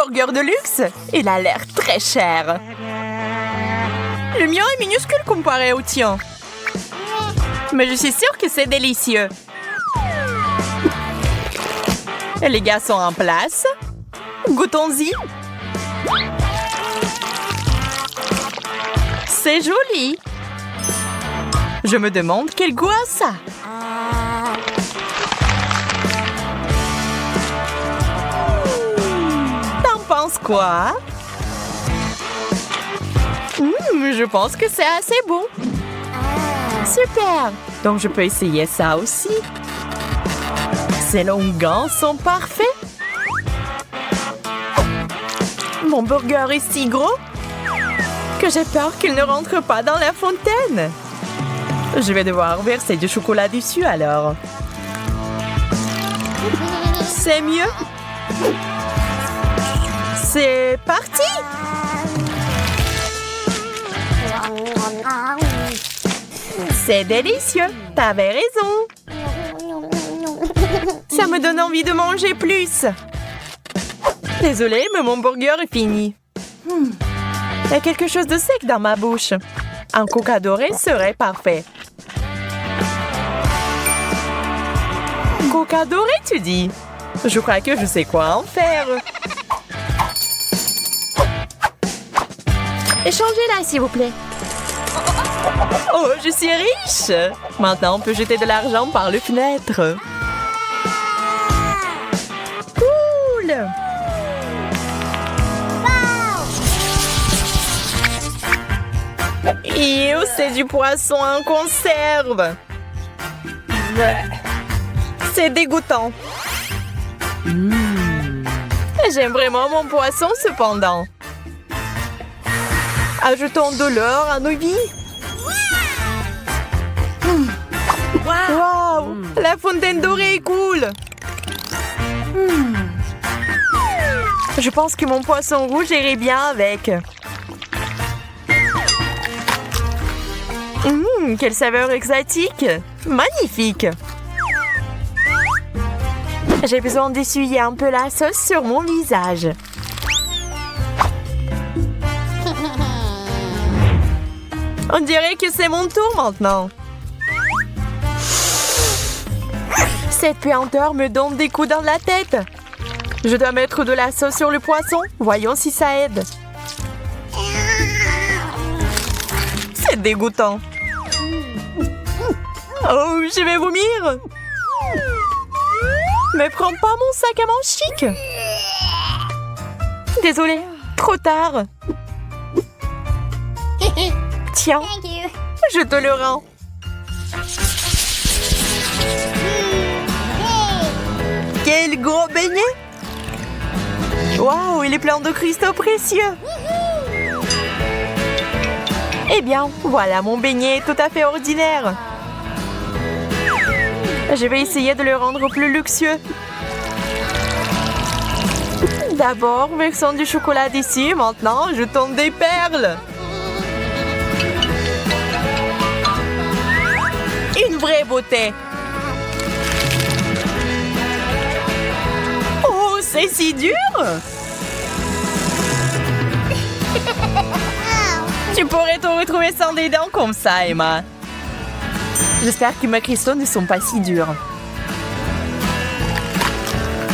burger de luxe. Il a l'air très cher. Le mien est minuscule comparé au tien. Mais je suis sûre que c'est délicieux. Les gars sont en place. Goûtons-y. C'est joli. Je me demande quel goût a ça. T'en penses quoi? Je pense que c'est assez bon. Super. Donc je peux essayer ça aussi. Ces longues sont parfaits. Mon burger est si gros que j'ai peur qu'il ne rentre pas dans la fontaine. Je vais devoir verser du chocolat dessus alors. C'est mieux. C'est parti! C'est délicieux. T'avais raison. Ça me donne envie de manger plus. Désolée, mais mon burger est fini. Il y a quelque chose de sec dans ma bouche. Un coca doré serait parfait. Coca doré, tu dis? Je crois que je sais quoi en faire. Échangez-la, s'il vous plaît. Oh, je suis riche! Maintenant, on peut jeter de l'argent par les fenêtres. Cool! Ew, c'est du poisson en conserve. C'est dégoûtant. J'aime vraiment mon poisson cependant. Ajoutons de l'or à nos vies. Wow! La fontaine dorée est cool. Je pense que mon poisson rouge irait bien avec. Quelle saveur exotique! Magnifique! J'ai besoin d'essuyer un peu la sauce sur mon visage. On dirait que c'est mon tour maintenant. Cette puanteur me donne des coups dans la tête. Je dois mettre de la sauce sur le poisson. Voyons si ça aide. C'est dégoûtant. Oh, je vais vomir. Mais prends pas mon sac à main chic. Désolée, trop tard. Tiens, je te le rends. Quel gros beignet! Waouh, il est plein de cristaux précieux. Eh bien, voilà, mon beignet est tout à fait ordinaire. Je vais essayer de le rendre plus luxueux. D'abord, versons du chocolat dessus. Maintenant, jetons des perles. Une vraie beauté. Oh, c'est si dur. Tu pourrais te retrouver sans des dents comme ça, Emma. J'espère que mes cristaux ne sont pas si durs.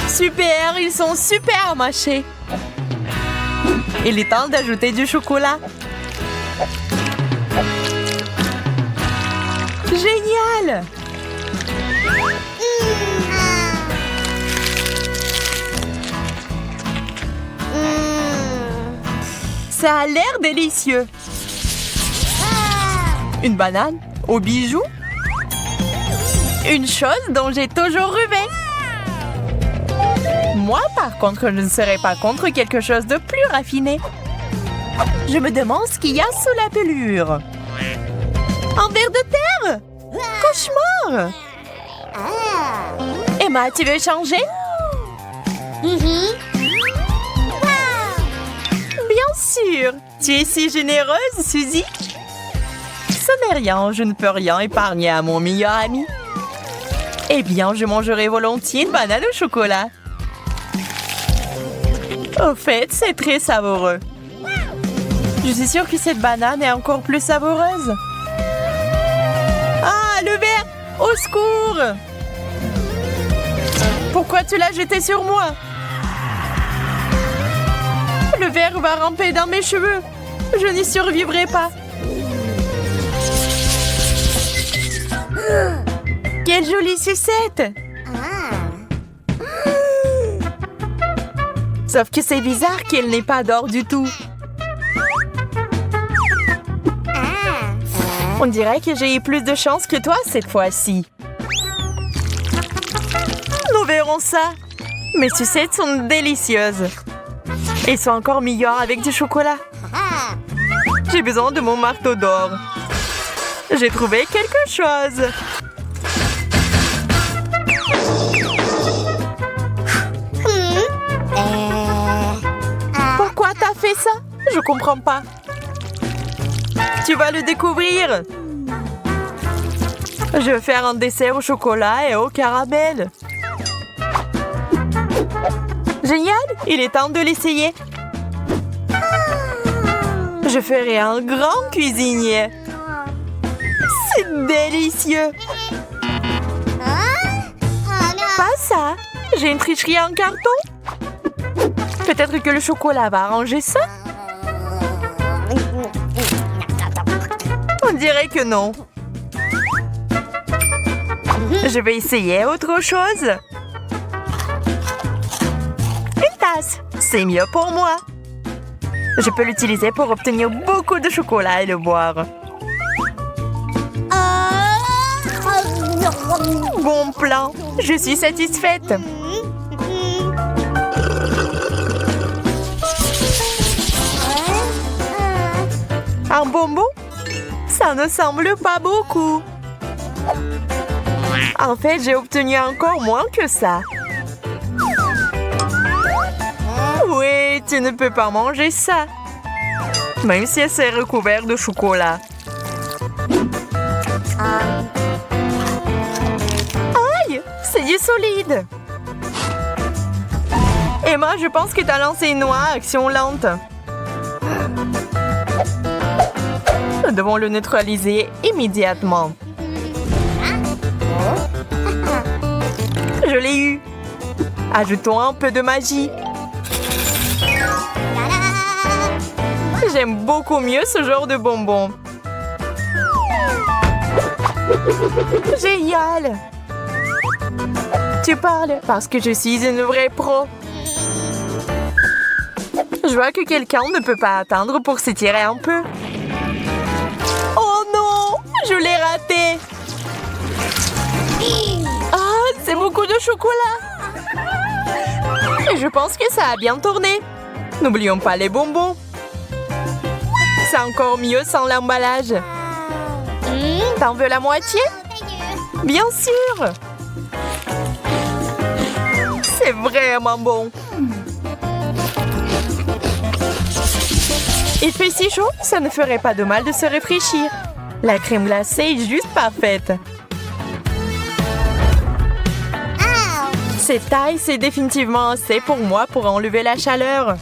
Super, ils sont super mâchés. Il est temps d'ajouter du chocolat. Génial! Ça a l'air délicieux. Une banane aux bijoux. Une chose dont j'ai toujours rêvé. Moi, par contre, je ne serais pas contre quelque chose de plus raffiné. Je me demande ce qu'il y a sous la pelure. Un ver de terre? Cauchemar! Emma, tu veux changer? Bien sûr! Tu es si généreuse, Suzy! Ce n'est rien, je ne peux rien épargner à mon meilleur ami. Eh bien, je mangerai volontiers une banane au chocolat. Au fait, c'est très savoureux. Je suis sûre que cette banane est encore plus savoureuse. Ah, le verre! Au secours! Pourquoi tu l'as jeté sur moi? Le verre va ramper dans mes cheveux. Je n'y survivrai pas. Quelle jolie sucette! Sauf que c'est bizarre qu'elle n'ait pas d'or du tout. On dirait que j'ai eu plus de chance que toi cette fois-ci. Nous verrons ça. Mes sucettes sont délicieuses. Elles sont encore meilleures avec du chocolat. J'ai besoin de mon marteau d'or. J'ai trouvé quelque chose. Pourquoi t'as fait ça? Je comprends pas. Tu vas le découvrir. Je vais faire un dessert au chocolat et au caramel. Génial! Il est temps de l'essayer. Je ferai un grand cuisinier. C'est délicieux. Pas ça. J'ai une tricherie en carton. Peut-être que le chocolat va arranger ça. On dirait que non. Je vais essayer autre chose. Une tasse. C'est mieux pour moi. Je peux l'utiliser pour obtenir beaucoup de chocolat et le boire. Bon plan. Je suis satisfaite. Un bonbon? Ça ne semble pas beaucoup. En fait, j'ai obtenu encore moins que ça. Oui, tu ne peux pas manger ça. Même si c'est recouvert de chocolat. Aïe! C'est du solide. Emma, je pense que tu as lancé une noix à action lente. Nous devons le neutraliser immédiatement. Je l'ai eu. Ajoutons un peu de magie. J'aime beaucoup mieux ce genre de bonbons. Génial! Tu parles parce que je suis une vraie pro. Je vois que quelqu'un ne peut pas attendre pour s'étirer un peu. Oh non! Je l'ai raté! Ah, c'est beaucoup de chocolat! Et je pense que ça a bien tourné. N'oublions pas les bonbons. C'est encore mieux sans l'emballage. T'en veux la moitié? Bien sûr! C'est vraiment bon. Il fait si chaud, ça ne ferait pas de mal de se réfléchir. La crème glacée est juste parfaite. Cette taille, c'est définitivement assez pour moi pour enlever la chaleur.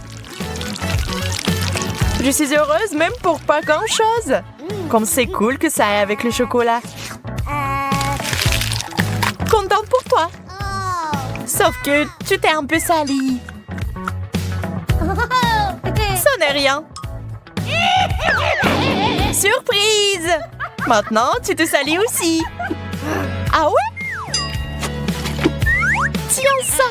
Je suis heureuse même pour pas grand-chose. Comme c'est cool que ça aille avec le chocolat. Contente pour toi. Sauf que tu t'es un peu salie. Ça n'est rien. Surprise! Maintenant, tu te salis aussi. Ah ouais? Tiens ça!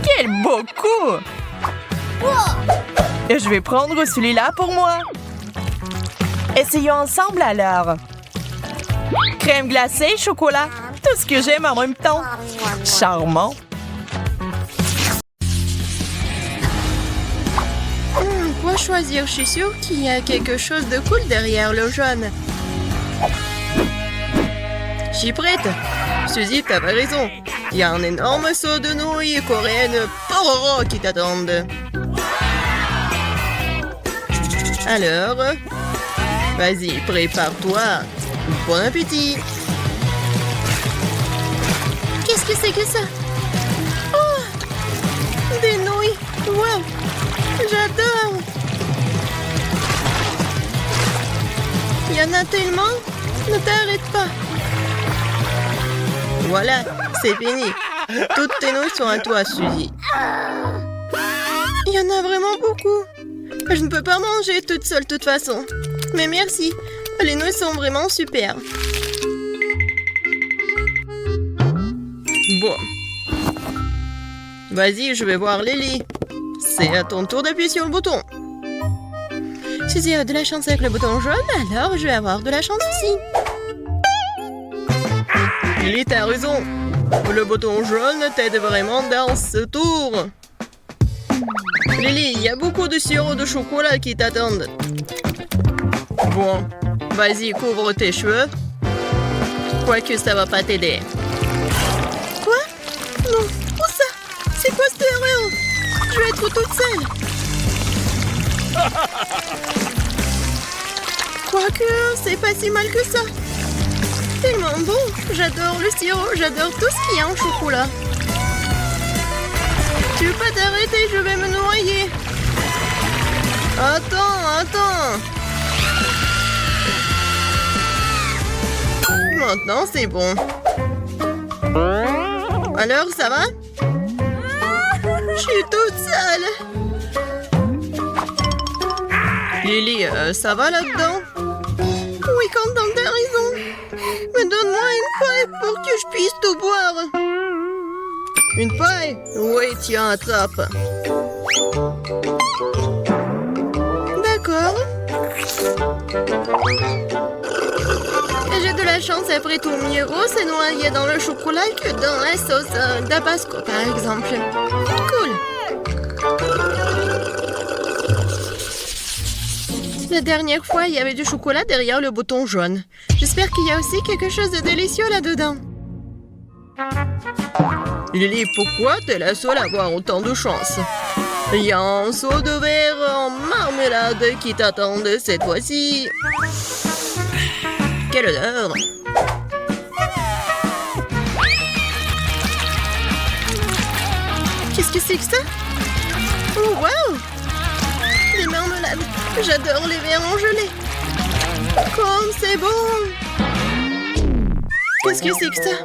Quel beau coup! Et je vais prendre celui-là pour moi. Essayons ensemble alors. Crème glacée, chocolat. Tout ce que j'aime en même temps. Charmant. Quoi choisir? Je suis sûre qu'il y a quelque chose de cool derrière le jaune. Je suis prête. Suzy, t'avais raison. Il y a un énorme seau de nouilles coréennes pororo qui t'attendent. Alors, vas-y, prépare-toi. Bon appétit. Qu'est-ce que c'est que ça? Oh! y en a tellement. Ne t'arrête pas. Voilà, c'est fini. Toutes tes nouilles sont à toi, Suzy. Il y en a vraiment beaucoup. Je ne peux pas manger toute seule de toute façon. Mais merci. Les nouilles sont vraiment super. Bon. Vas-y, je vais voir Lily. C'est à ton tour d'appuyer sur le bouton. Suzy a de la chance avec le bouton jaune, alors je vais avoir de la chance aussi. Lily, t'as raison. Le bouton jaune t'aide vraiment dans ce tour. Lily, il y a beaucoup de sirop de chocolat qui t'attendent. Bon, vas-y, couvre tes cheveux. Quoique ça va pas t'aider. Quoi? Non, où ça? C'est quoi cette erreur? Je vais être toute seule. Quoique, c'est pas si mal que ça. Tellement bon. J'adore le sirop, j'adore tout ce qu'il y a en chocolat. Tu veux pas t'arrêter, je vais me noyer. Attends. Maintenant, c'est bon. Alors, ça va? Je suis toute seule. Lily, ça va là-dedans? Oui, Quentin, t'as raison. Mais donne-moi une paille pour que je puisse tout boire. Une paille? Oui, tiens, attrape. D'accord. J'ai de la chance après tout. Mieux gros, c'est noyé dans le chocolat que dans la sauce tabasco, par exemple. Cool. La dernière fois, il y avait du chocolat derrière le bouton jaune. J'espère qu'il y a aussi quelque chose de délicieux là-dedans. Lily, pourquoi t'es la seule à avoir autant de chance? Il y a un seau de verre en marmelade qui t'attend cette fois-ci. Quelle odeur! Qu'est-ce que c'est que ça? Oh, wow! Des marmelades! J'adore les verres en gelée! Comme c'est bon! Qu'est-ce que c'est que ça?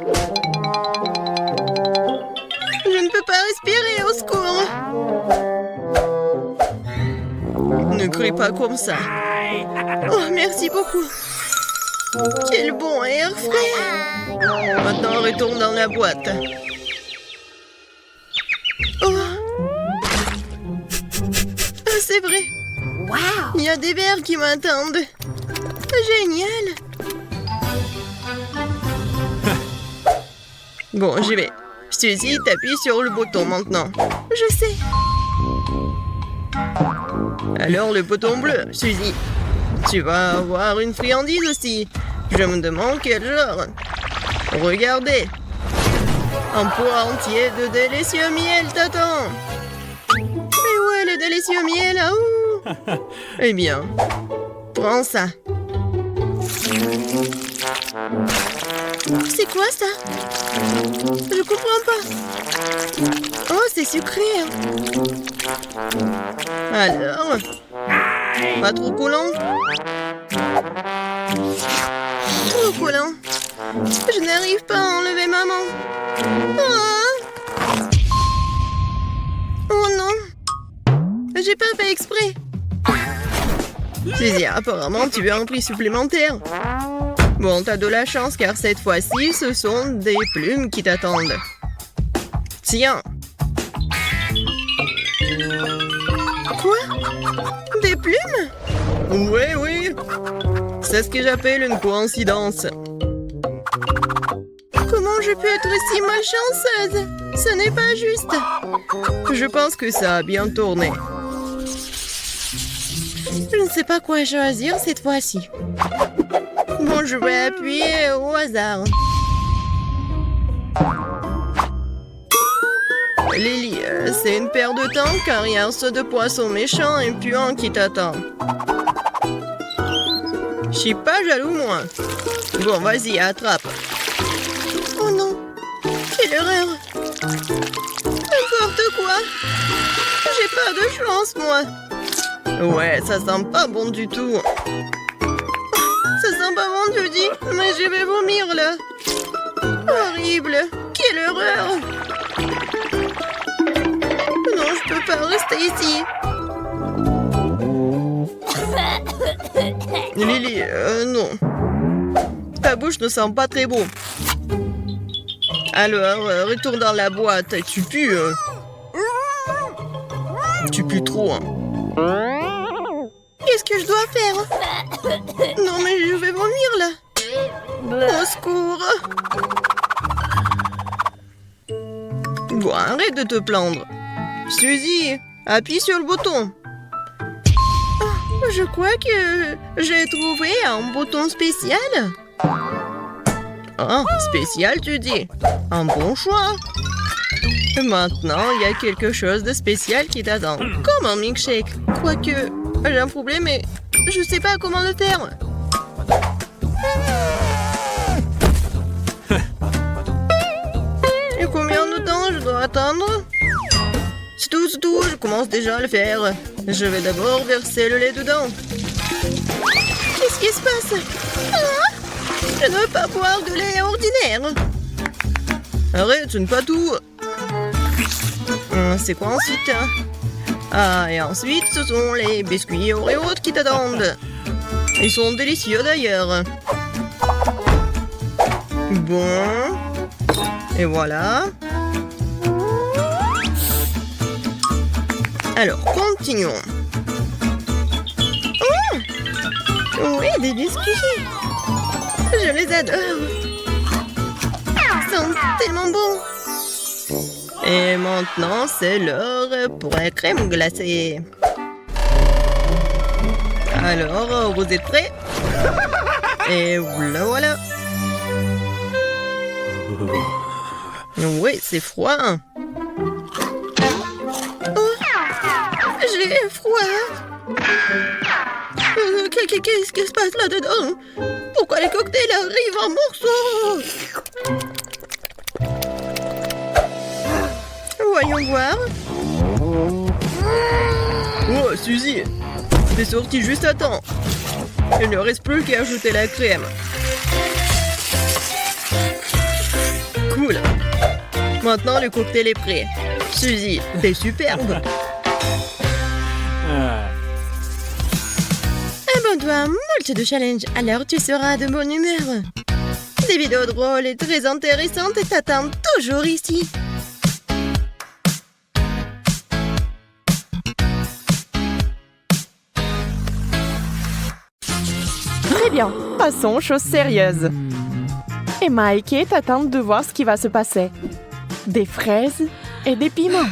Je ne peux pas respirer, au secours! Ne crie pas comme ça! Oh, merci beaucoup! Quel bon air frais! Maintenant, retourne dans la boîte. Oh! C'est vrai! Wow. Il y a des verres qui m'attendent! Génial! Bon, j'y vais. Suzy, t'appuies sur le bouton maintenant. Je sais. Alors, le bouton bleu, Suzy. Tu vas avoir une friandise aussi. Je me demande quel genre. Regardez. Un pot entier de délicieux miel t'attend. Mais ouais, le délicieux miel, ah ouh. Eh bien, prends ça. C'est quoi ça? Je comprends pas. Oh, c'est sucré. Alors, pas trop collant? Trop collant. Je n'arrive pas à enlever maman. Oh non. J'ai pas fait exprès. Suzy, apparemment, tu veux un prix supplémentaire. Bon, t'as de la chance car cette fois-ci, ce sont des plumes qui t'attendent. Tiens. Quoi? Des plumes? Oui. C'est ce que j'appelle une coïncidence. Comment je peux être si malchanceuse? Ce n'est pas juste. Je pense que ça a bien tourné. Je ne sais pas quoi choisir cette fois-ci. Bon, je vais appuyer au hasard. Lily, c'est une perte de temps car il y a un seau de poisson méchant et puant qui t'attend. Je suis pas jaloux, moi. Bon, vas-y, attrape. Oh non, quelle erreur. N'importe quoi. J'ai pas de chance, moi. Ouais, ça sent pas bon du tout. Ça pas bon, tu dis. Mais je vais vomir, là. Horrible. Quelle horreur. Non, je peux pas rester ici. Lily, non. Ta bouche ne sent pas très bon. Alors, retourne dans la boîte. Tu pues. Tu pues trop. Hein. Qu'est-ce que je dois faire? Non, mais je vais vomir, là. Au secours. Bon, arrête de te plaindre. Suzy, appuie sur le bouton. Je crois que j'ai trouvé un bouton spécial. Ah, spécial, tu dis? Un bon choix. Maintenant, il y a quelque chose de spécial qui t'attend. Comme un milkshake. Quoique, j'ai un problème, mais je sais pas comment le faire. Et combien de temps je dois attendre? C'est tout, je commence déjà à le faire. Je vais d'abord verser le lait dedans. Qu'est-ce qui se passe? Ah, je ne veux pas boire de lait ordinaire. Arrête, ce n'est pas tout. C'est quoi ensuite? Ah, et ensuite, ce sont les biscuits Oreo qui t'attendent. Ils sont délicieux d'ailleurs. Bon. Et voilà. Alors, continuons. Oh! Oui, des biscuits. Je les adore. Ils sont tellement bons. Et maintenant, c'est l'heure pour la crème glacée. Alors, vous êtes prêts? Et voilà. Oui, c'est froid. J'ai froid. Qu'est-ce qui se passe là-dedans? Pourquoi les cocktails arrivent en morceaux? Voyons voir. Oh, Suzy, t'es sortie juste à temps. Il ne reste plus qu'à ajouter la crème. Cool. Maintenant, le cocktail est prêt. Suzy, t'es superbe. Abonne-toi, moult de challenge, alors tu seras de bonne humeur. Des vidéos drôles et très intéressantes t'attendent toujours ici. Très bien, passons aux choses sérieuses. Emma et Kate attendent de voir ce qui va se passer. Des fraises et des piments.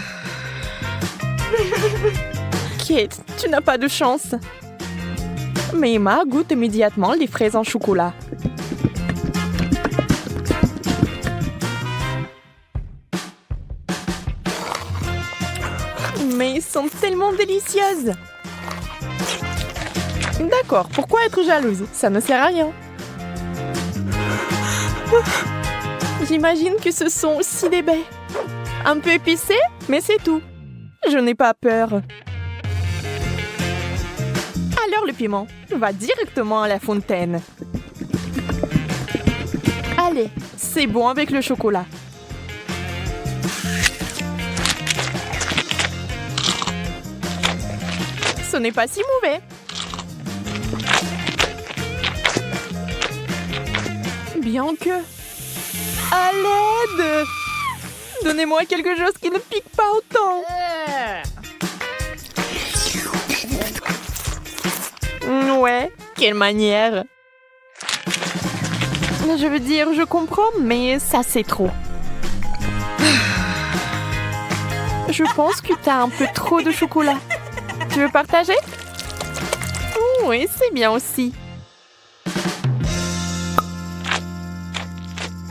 Kate, tu n'as pas de chance. Mais Emma goûte immédiatement les fraises en chocolat. Mais elles sont tellement délicieuses. D'accord, pourquoi être jalouse? Ça ne sert à rien. J'imagine que ce sont aussi des baies. Un peu épicé, mais c'est tout. Je n'ai pas peur. Alors le piment va directement à la fontaine. Allez, c'est bon avec le chocolat. Ce n'est pas si mauvais. Bien que... À l'aide! Donnez-moi quelque chose qui ne pique pas autant. Ouais, quelle manière. Je veux dire, je comprends, mais ça c'est trop. Je pense que t'as un peu trop de chocolat. Tu veux partager? Oui, c'est bien aussi.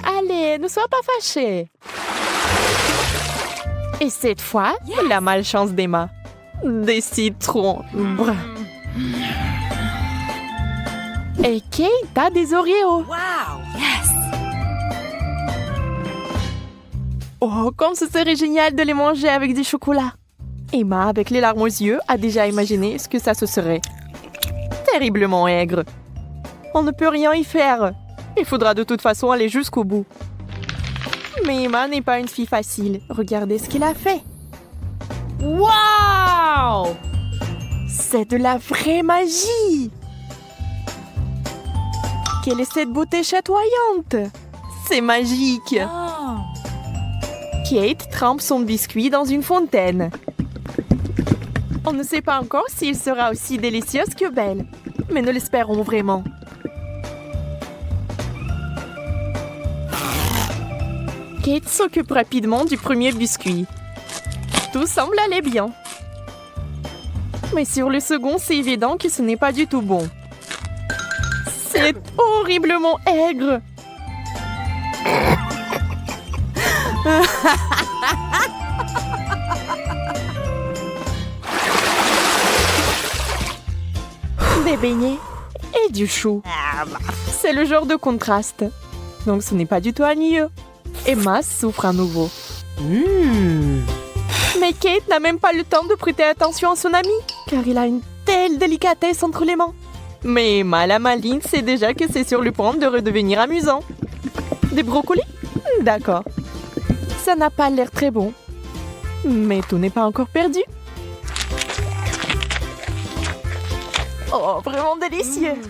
Allez, ne sois pas fâchée. Et cette fois, la malchance d'Emma. Des citrons. Brr. Et Kate a des Oreos. Wow! Yes! Oh, comme ce serait génial de les manger avec du chocolat. Emma, avec les larmes aux yeux, a déjà imaginé ce que ça se serait. Terriblement aigre. On ne peut rien y faire. Il faudra de toute façon aller jusqu'au bout. Mais Emma n'est pas une fille facile. Regardez ce qu'il a fait. Waouh! C'est de la vraie magie! Quelle est cette beauté chatoyante? C'est magique! Kate trempe son biscuit dans une fontaine. On ne sait pas encore s'il sera aussi délicieux que belle, mais nous l'espérons vraiment. Kate s'occupe rapidement du premier biscuit. Tout semble aller bien. Mais sur le second, c'est évident que ce n'est pas du tout bon. C'est horriblement aigre. Des beignets et du chou. C'est le genre de contraste. Donc ce n'est pas du tout ennuyeux. Emma souffre à nouveau. Mais Kate n'a même pas le temps de prêter attention à son ami, car il a une telle délicatesse entre les mains. Mais Emma, la maligne, sait déjà que c'est sur le point de redevenir amusant. Des brocolis? D'accord. Ça n'a pas l'air très bon. Mais tout n'est pas encore perdu. Oh, vraiment délicieux.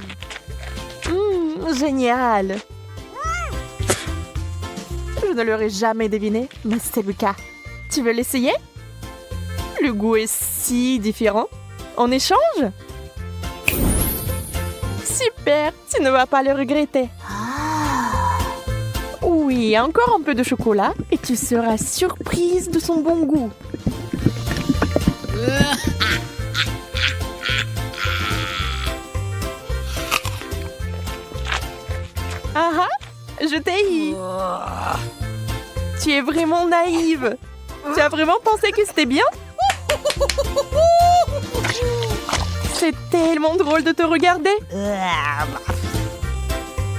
Génial. Je ne l'aurais jamais deviné, mais c'est le cas. Tu veux l'essayer? Le goût est si différent. On échange? Super, tu ne vas pas le regretter. Oui, encore un peu de chocolat et tu seras surprise de son bon goût. Ah ah, je t'ai eu. Tu es vraiment naïve. Tu as vraiment pensé que c'était bien? C'est tellement drôle de te regarder.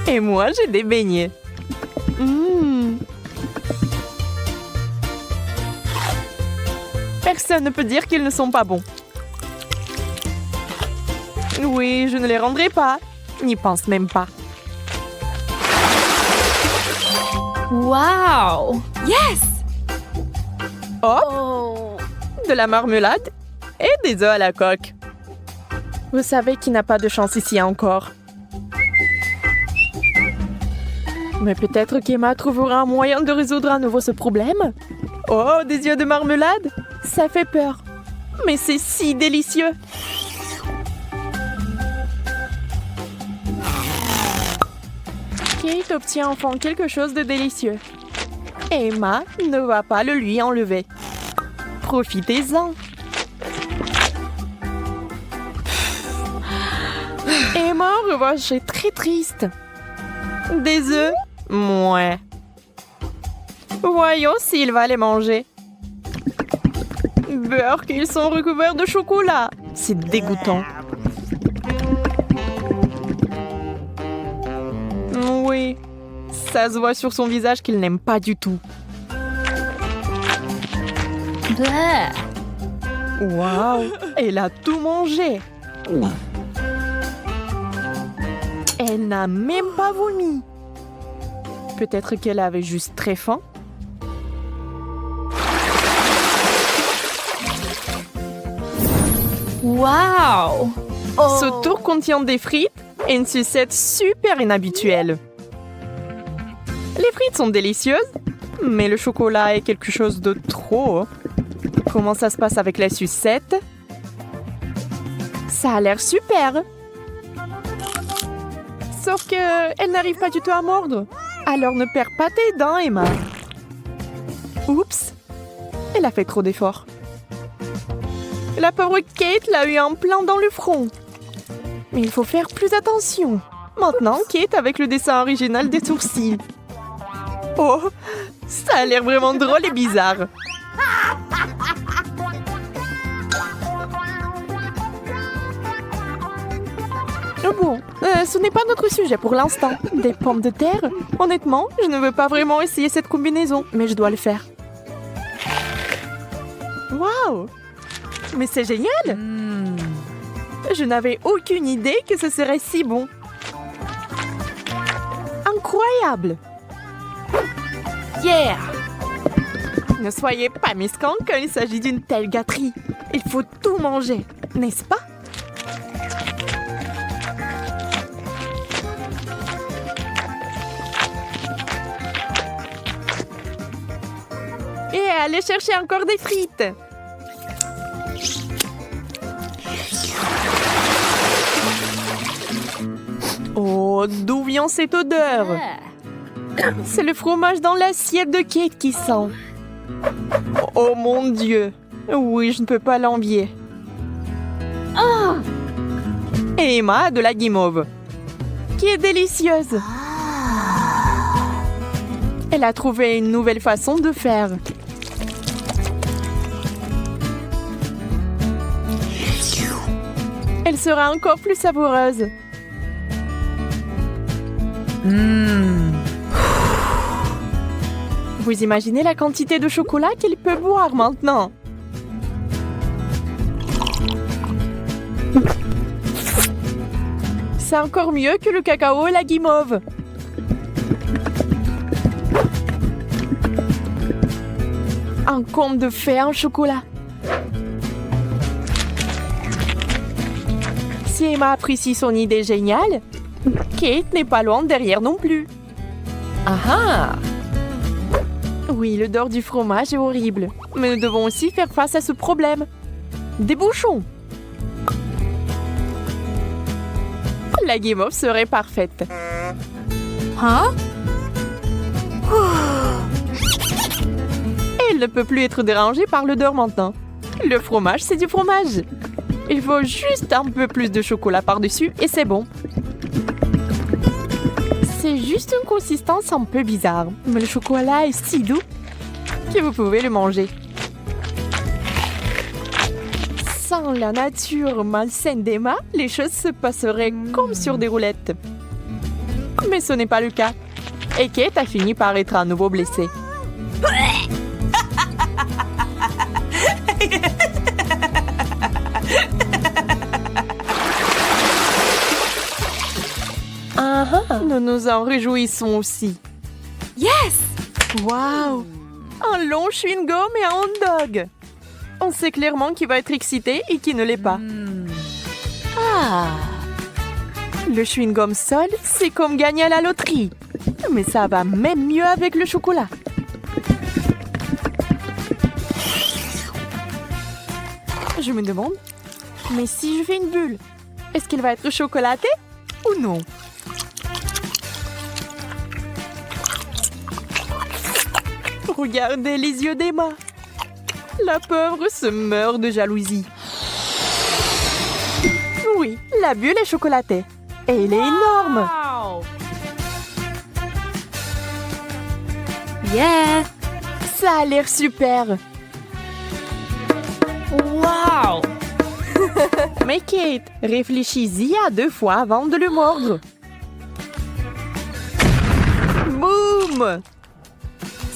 Et moi, j'ai des beignets. Personne ne peut dire qu'ils ne sont pas bons. Oui, je ne les rendrai pas. N'y pense même pas. Wow! Yes! Hop! De la marmelade et des œufs à la coque. Vous savez qui n'a pas de chance ici encore. Mais peut-être qu'Emma trouvera un moyen de résoudre à nouveau ce problème. Oh, des œufs de marmelade? Ça fait peur. Mais c'est si délicieux. Kate obtient enfin quelque chose de délicieux. Emma ne va pas le lui enlever. Profitez-en. Emma, en revanche, est très triste. Des œufs? Mouais. Voyons s'il va les manger. Beurre qu'ils sont recouverts de chocolat. C'est dégoûtant. Oui, ça se voit sur son visage qu'il n'aime pas du tout. Waouh, elle a tout mangé. Elle n'a même pas vomi. Peut-être qu'elle avait juste très faim. Wow! Ce tour contient des frites et une sucette super inhabituelle. Les frites sont délicieuses, mais le chocolat est quelque chose de trop. Comment ça se passe avec la sucette? Ça a l'air super. Sauf que elle n'arrive pas du tout à mordre. Alors ne perds pas tes dents, Emma. Oups, elle a fait trop d'efforts. La pauvre Kate l'a eu en plein dans le front. Mais il faut faire plus attention. Maintenant, Kate avec le dessin original des sourcils. Oh, ça a l'air vraiment drôle et bizarre. Bon, ce n'est pas notre sujet pour l'instant. Des pommes de terre? Honnêtement, je ne veux pas vraiment essayer cette combinaison, mais je dois le faire. Waouh! Mais c'est génial! Je n'avais aucune idée que ce serait si bon. incroyable! Yeah. Ne soyez pas mesquins quand il s'agit d'une telle gâterie. Il faut tout manger, n'est-ce pas? Et allez chercher encore des frites. Oh, d'où vient cette odeur? C'est le fromage dans l'assiette de Kate qui sent. Oh mon Dieu. Oui, je ne peux pas l'envier. Et Emma a de la guimauve, qui est délicieuse. Elle a trouvé une nouvelle façon de faire. Elle sera encore plus savoureuse. Vous imaginez la quantité de chocolat qu'elle peut boire maintenant? C'est encore mieux que le cacao et la guimauve. Un conte de fées en chocolat. Si Emma apprécie son idée géniale, Kate n'est pas loin derrière non plus. Ah ah. Oui, l'odeur du fromage est horrible, mais nous devons aussi faire face à ce problème. Des bouchons. La guimauve serait parfaite. Huh? Elle ne peut plus être dérangée par l'odeur maintenant. Le fromage, c'est du fromage. Il faut juste un peu plus de chocolat par-dessus et c'est bon. C'est juste une consistance un peu bizarre, mais le chocolat est si doux que vous pouvez le manger. Sans la nature malsaine d'Emma, les choses se passeraient comme sur des roulettes. Mais ce n'est pas le cas. Et Kate a fini par être à nouveau blessée. Nous nous en réjouissons aussi. Yes. Waouh! Un long chewing-gum et un hot dog. On sait clairement qui va être excité et qui ne l'est pas. Le chewing-gum seul, c'est comme gagner à la loterie. Mais ça va même mieux avec le chocolat. Je me demande, mais si je fais une bulle, est-ce qu'elle va être chocolatée ou non? Regardez les yeux d'Emma. La pauvre se meurt de jalousie. Oui, la bulle est chocolatée. Et elle est énorme. Wow. Yeah. Ça a l'air super. Wow. Mais Kate, réfléchis-y à 2 fois avant de le mordre. Boum!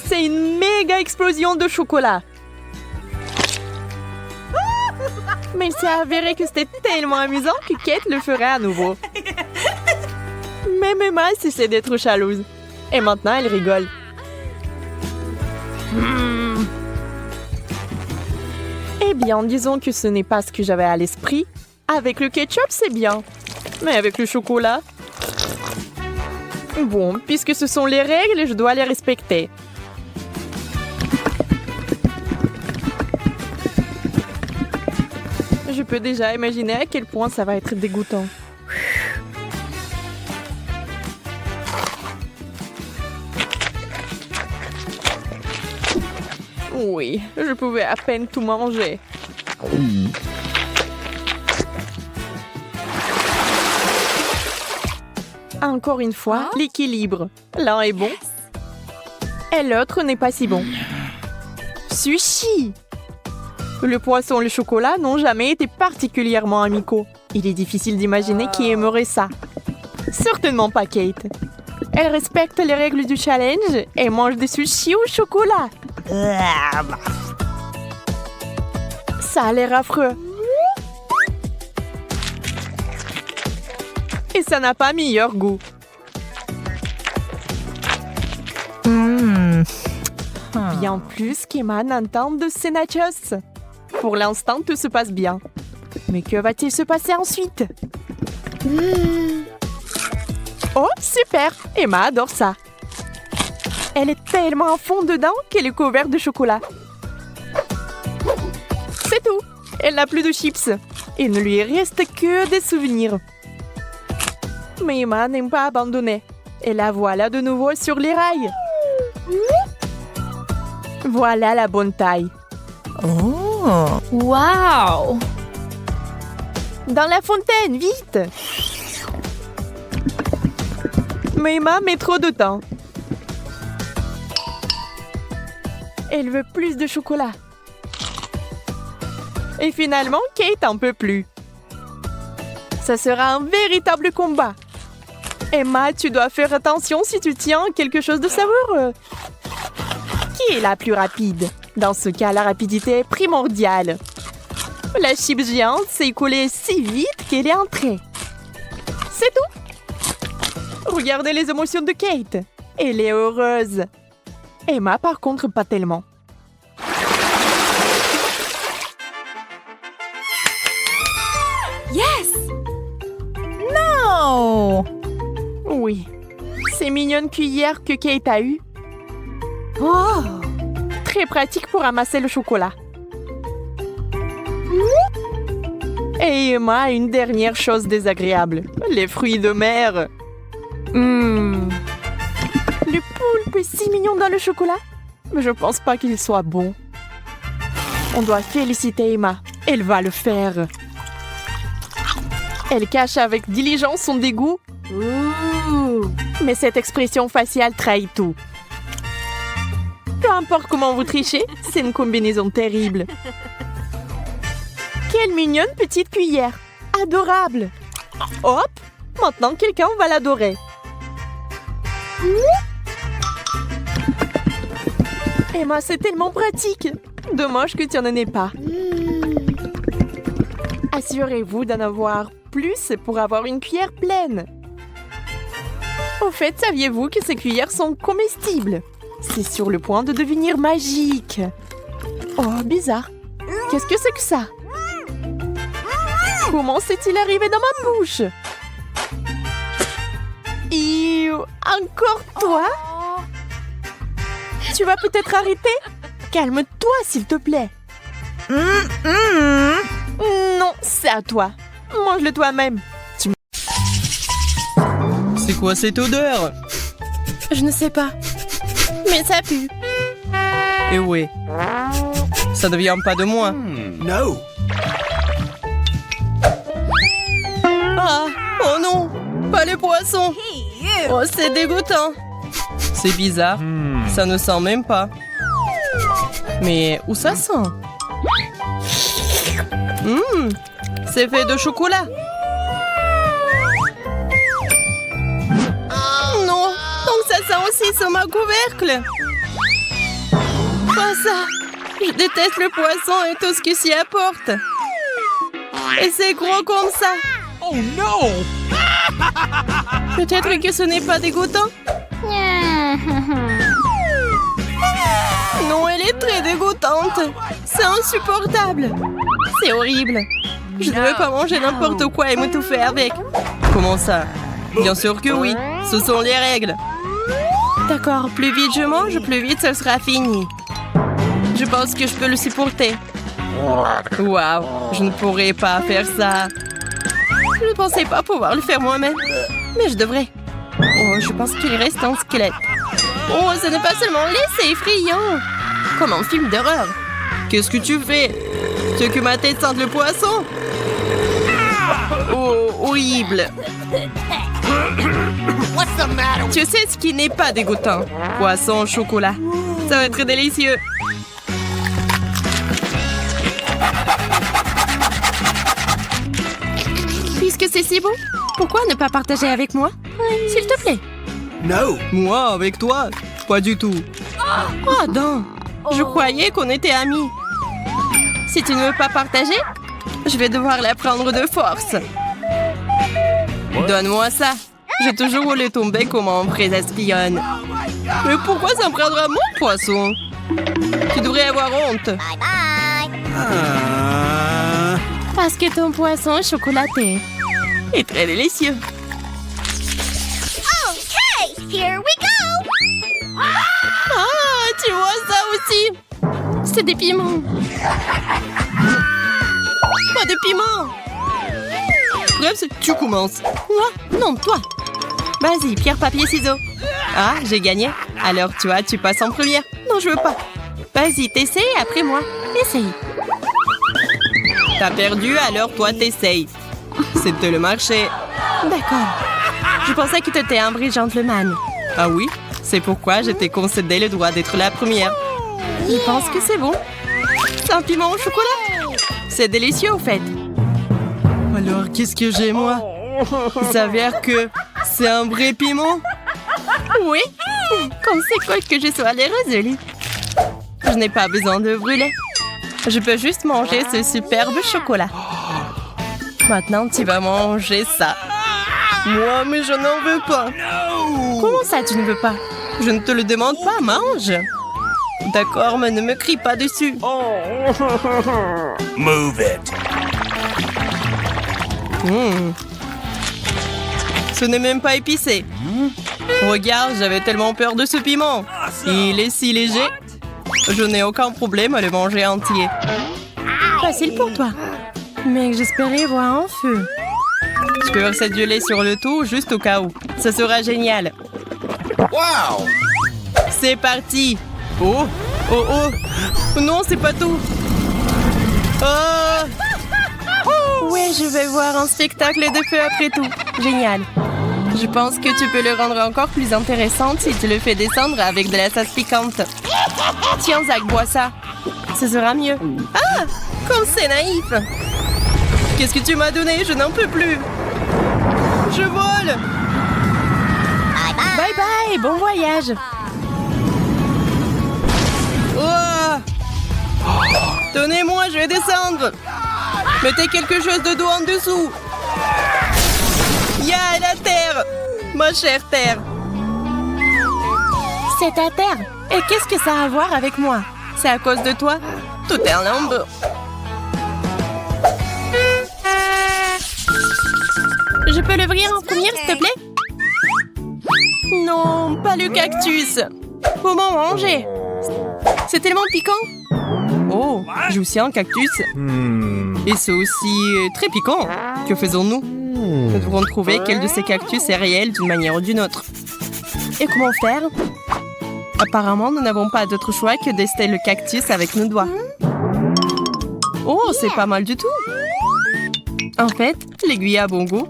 C'est une méga explosion de chocolat. Mais il s'est avéré que c'était tellement amusant que Kate le ferait à nouveau. Même Emma cessait d'être jalouse. Et maintenant, elle rigole. Eh bien, disons que ce n'est pas ce que j'avais à l'esprit. Avec le ketchup, c'est bien. Mais avec le chocolat... Bon, puisque ce sont les règles, je dois les respecter. Je peux déjà imaginer à quel point ça va être dégoûtant. Oui, je pouvais à peine tout manger. Encore une fois, l'équilibre. L'un est bon et l'autre n'est pas si bon. Sushi! Le poisson et le chocolat n'ont jamais été particulièrement amicaux. Il est difficile d'imaginer qui aimerait ça. Certainement pas Kate. Elle respecte les règles du challenge et mange des sushis au chocolat. Ça a l'air affreux. Et ça n'a pas meilleur goût. Bien plus qu'Emma n'entende de ces nachos. Pour l'instant, tout se passe bien. Mais que va-t-il se passer ensuite? Oh, super! Emma adore ça. Elle est tellement à fond dedans qu'elle est couverte de chocolat. C'est tout. Elle n'a plus de chips. Il ne lui reste que des souvenirs. Mais Emma n'aime pas abandonner. Et la voilà de nouveau sur les rails. Voilà la bonne taille. Oh. Wow. Dans la fontaine, vite! Mais Emma met trop de temps. Elle veut plus de chocolat. Et finalement, Kate en peut plus. Ça sera un véritable combat. Emma, tu dois faire attention si tu tiens quelque chose de savoureux. Qui est la plus rapide? Dans ce cas, la rapidité est primordiale. La chips géante s'est écoulée si vite qu'elle est entrée. C'est tout. Regardez les émotions de Kate. Elle est heureuse. Emma, par contre, pas tellement. Yes. No. Oui. Ces mignonnes cuillères que Kate a eues. Oh. Très pratique pour ramasser le chocolat. Et Emma a une dernière chose désagréable. Les fruits de mer. Le poulpe est si mignon dans le chocolat. Mais je pense pas qu'il soit bon. On doit féliciter Emma. Elle va le faire. Elle cache avec diligence son dégoût. Mais cette expression faciale trahit tout. Peu importe comment vous trichez, c'est une combinaison terrible. Quelle mignonne petite cuillère. Adorable. Hop, maintenant quelqu'un va l'adorer. Emma, c'est tellement pratique. Dommage que tu n'en aies pas. Assurez-vous d'en avoir plus pour avoir une cuillère pleine. Au fait, saviez-vous que ces cuillères sont comestibles? C'est sur le point de devenir magique. Oh, bizarre. Qu'est-ce que c'est que ça? Comment s'est-il arrivé dans ma bouche? Encore toi? Tu vas peut-être arrêter? Calme-toi, s'il te plaît. Non, c'est à toi. Mange-le toi-même. C'est quoi cette odeur? Je ne sais pas. Mais ça pue. Eh oui. Ça ne vient pas de moi. No. Ah, oh non, pas les poissons. Oh, c'est dégoûtant. C'est bizarre, ça ne sent même pas. Mais où ça sent? C'est fait de chocolat. Non, donc ça sent aussi sur ma couvercle. Pas ça. Je déteste le poisson et tout ce qui s'y apporte. Et c'est gros comme ça. Oh no. Peut-être que ce n'est pas dégoûtant. Non, elle est très dégoûtante. C'est insupportable. C'est horrible. Je ne veux pas manger n'importe quoi et m'étouffer avec. Comment ça? Bien sûr que oui. Ce sont les règles. D'accord, plus vite je mange, plus vite ce sera fini. Je pense que je peux le supporter. Waouh, je ne pourrais pas faire ça. Je ne pensais pas pouvoir le faire moi-même. Mais je devrais. Oh, je pense qu'il reste un squelette. Oh, ce n'est pas seulement laid, c'est effrayant. Comme un film d'horreur. Qu'est-ce que tu fais? Tu veux que ma tête sente le poisson? Oh, horrible. Tu sais ce qui n'est pas dégoûtant? Poisson au chocolat. Ça va être délicieux. Puisque c'est si bon, pourquoi ne pas partager avec moi? S'il te plaît. No. Moi, avec toi? Pas du tout. Oh non, je croyais qu'on était amis. Si tu ne veux pas partager, je vais devoir la prendre de force. Donne-moi ça. J'ai toujours voulu tomber comme un vrai espionne. Mais pourquoi ça me prendra mon poisson? Tu devrais avoir honte. Parce que ton poisson chocolaté est très délicieux. Here we go! Ah, tu vois ça aussi? C'est des piments. Pas de piments. Bref, tu commences. Moi? Non, toi. Vas-y, pierre, papier, ciseaux. Ah, j'ai gagné. Alors toi, tu passes en première. Non, je veux pas. Vas-y, t'essayes après moi. Essaye. T'as perdu, alors toi t'essayes. C'était le marché. D'accord. Je pensais que t'étais un vrai gentleman. Ah oui? C'est pourquoi je t'ai concédé le droit d'être la première. Je pense que c'est bon. C'est un piment au chocolat. C'est délicieux, au fait. Alors, qu'est-ce que j'ai, moi? Il s'avère que c'est un vrai piment. Oui. Comme c'est cool que je sois les résolue. Je n'ai pas besoin de brûler. Je peux juste manger ce superbe chocolat. Maintenant, tu vas manger ça. Moi, mais je n'en veux pas. Comment ça, tu ne veux pas? Je ne te le demande pas, mange. D'accord, mais ne me crie pas dessus. Move it. Ce n'est même pas épicé. Regarde, j'avais tellement peur de ce piment. Il est si léger. Je n'ai aucun problème à le manger entier. Facile pour toi. Mais j'espérais voir un feu. Je peux verser du lait sur le tout, juste au cas où. Ça sera génial. Wow! C'est parti. Oh, oh, oh. Non, c'est pas tout. Oh! Ouais, je vais voir un spectacle de feu après tout. Génial. Je pense que tu peux le rendre encore plus intéressant si tu le fais descendre avec de la sauce piquante. Tiens, Zach, bois ça. Ce sera mieux. Ah! Comme c'est naïf! Qu'est-ce que tu m'as donné? Je n'en peux plus. Je vole. Bye bye, bon voyage. Oh! Donnez-moi, je vais descendre. Mettez quelque chose de doux en dessous. Ya, la terre. Ma chère terre. C'est ta terre. Et qu'est-ce que ça a à voir avec moi? C'est à cause de toi. Tout est en lambeau. Je peux l'ouvrir en première, s'il te plaît? Non, pas le cactus. Comment manger? C'est tellement piquant. Oh, j'ai aussi un cactus. Et c'est aussi très piquant. Que faisons-nous? Nous devrons trouver quel de ces cactus est réel d'une manière ou d'une autre. Et comment faire? Apparemment, nous n'avons pas d'autre choix que d'ester le cactus avec nos doigts. Oh, c'est pas mal du tout. En fait, l'aiguille a bon goût.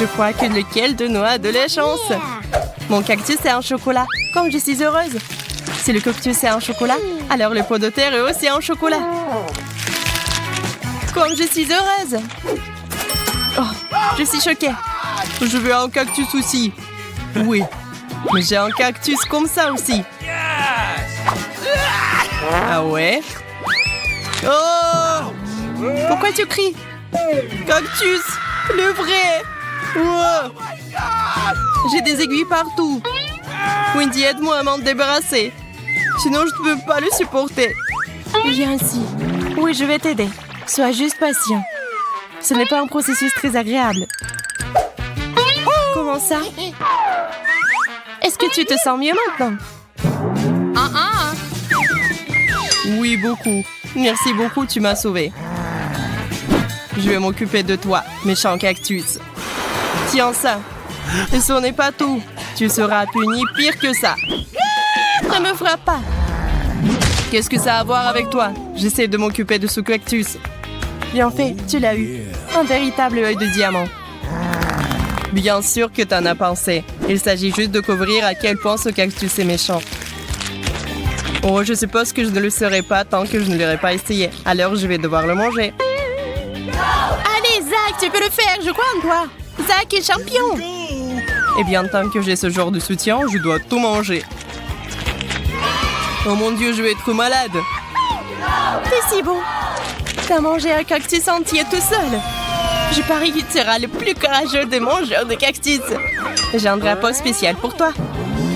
Je crois que lequel de nous a de la chance. Mon cactus est en chocolat, comme je suis heureuse. Si le cactus est en chocolat, alors le pot de terre est aussi en chocolat. Comme je suis heureuse. Oh, je suis choquée. Je veux un cactus aussi. Oui, mais j'ai un cactus comme ça aussi. Ah ouais? Oh! Pourquoi tu cries? Cactus! Le vrai! Wow. J'ai des aiguilles partout. Wendy, aide-moi à m'en débarrasser. Sinon, je ne peux pas le supporter. Viens ici. Oui, je vais t'aider. Sois juste patient. Ce n'est pas un processus très agréable. Comment ça? Est-ce que tu te sens mieux maintenant? Oui, beaucoup. Merci beaucoup, tu m'as sauvée. Je vais m'occuper de toi, méchant cactus. Tiens ça. Et ce n'est pas tout. Tu seras puni pire que ça. Ne me frappe pas. Qu'est-ce que ça a à voir avec toi? J'essaie de m'occuper de ce cactus. Bien fait, tu l'as eu. Un véritable œil de diamant. Bien sûr que t'en as pensé. Il s'agit juste de couvrir à quel point ce cactus est méchant. Oh, je suppose que je ne le saurai pas tant que je ne l'aurai pas essayé. Alors je vais devoir le manger. Allez, Zach, tu peux le faire, je crois en toi. Zach est champion. Eh bien, tant que j'ai ce genre de soutien, je dois tout manger. Oh mon Dieu, je vais être malade. T'es si bon. T'as mangé un cactus entier tout seul. Je parie que tu seras le plus courageux des mangeurs de cactus. J'ai un drapeau spécial pour toi.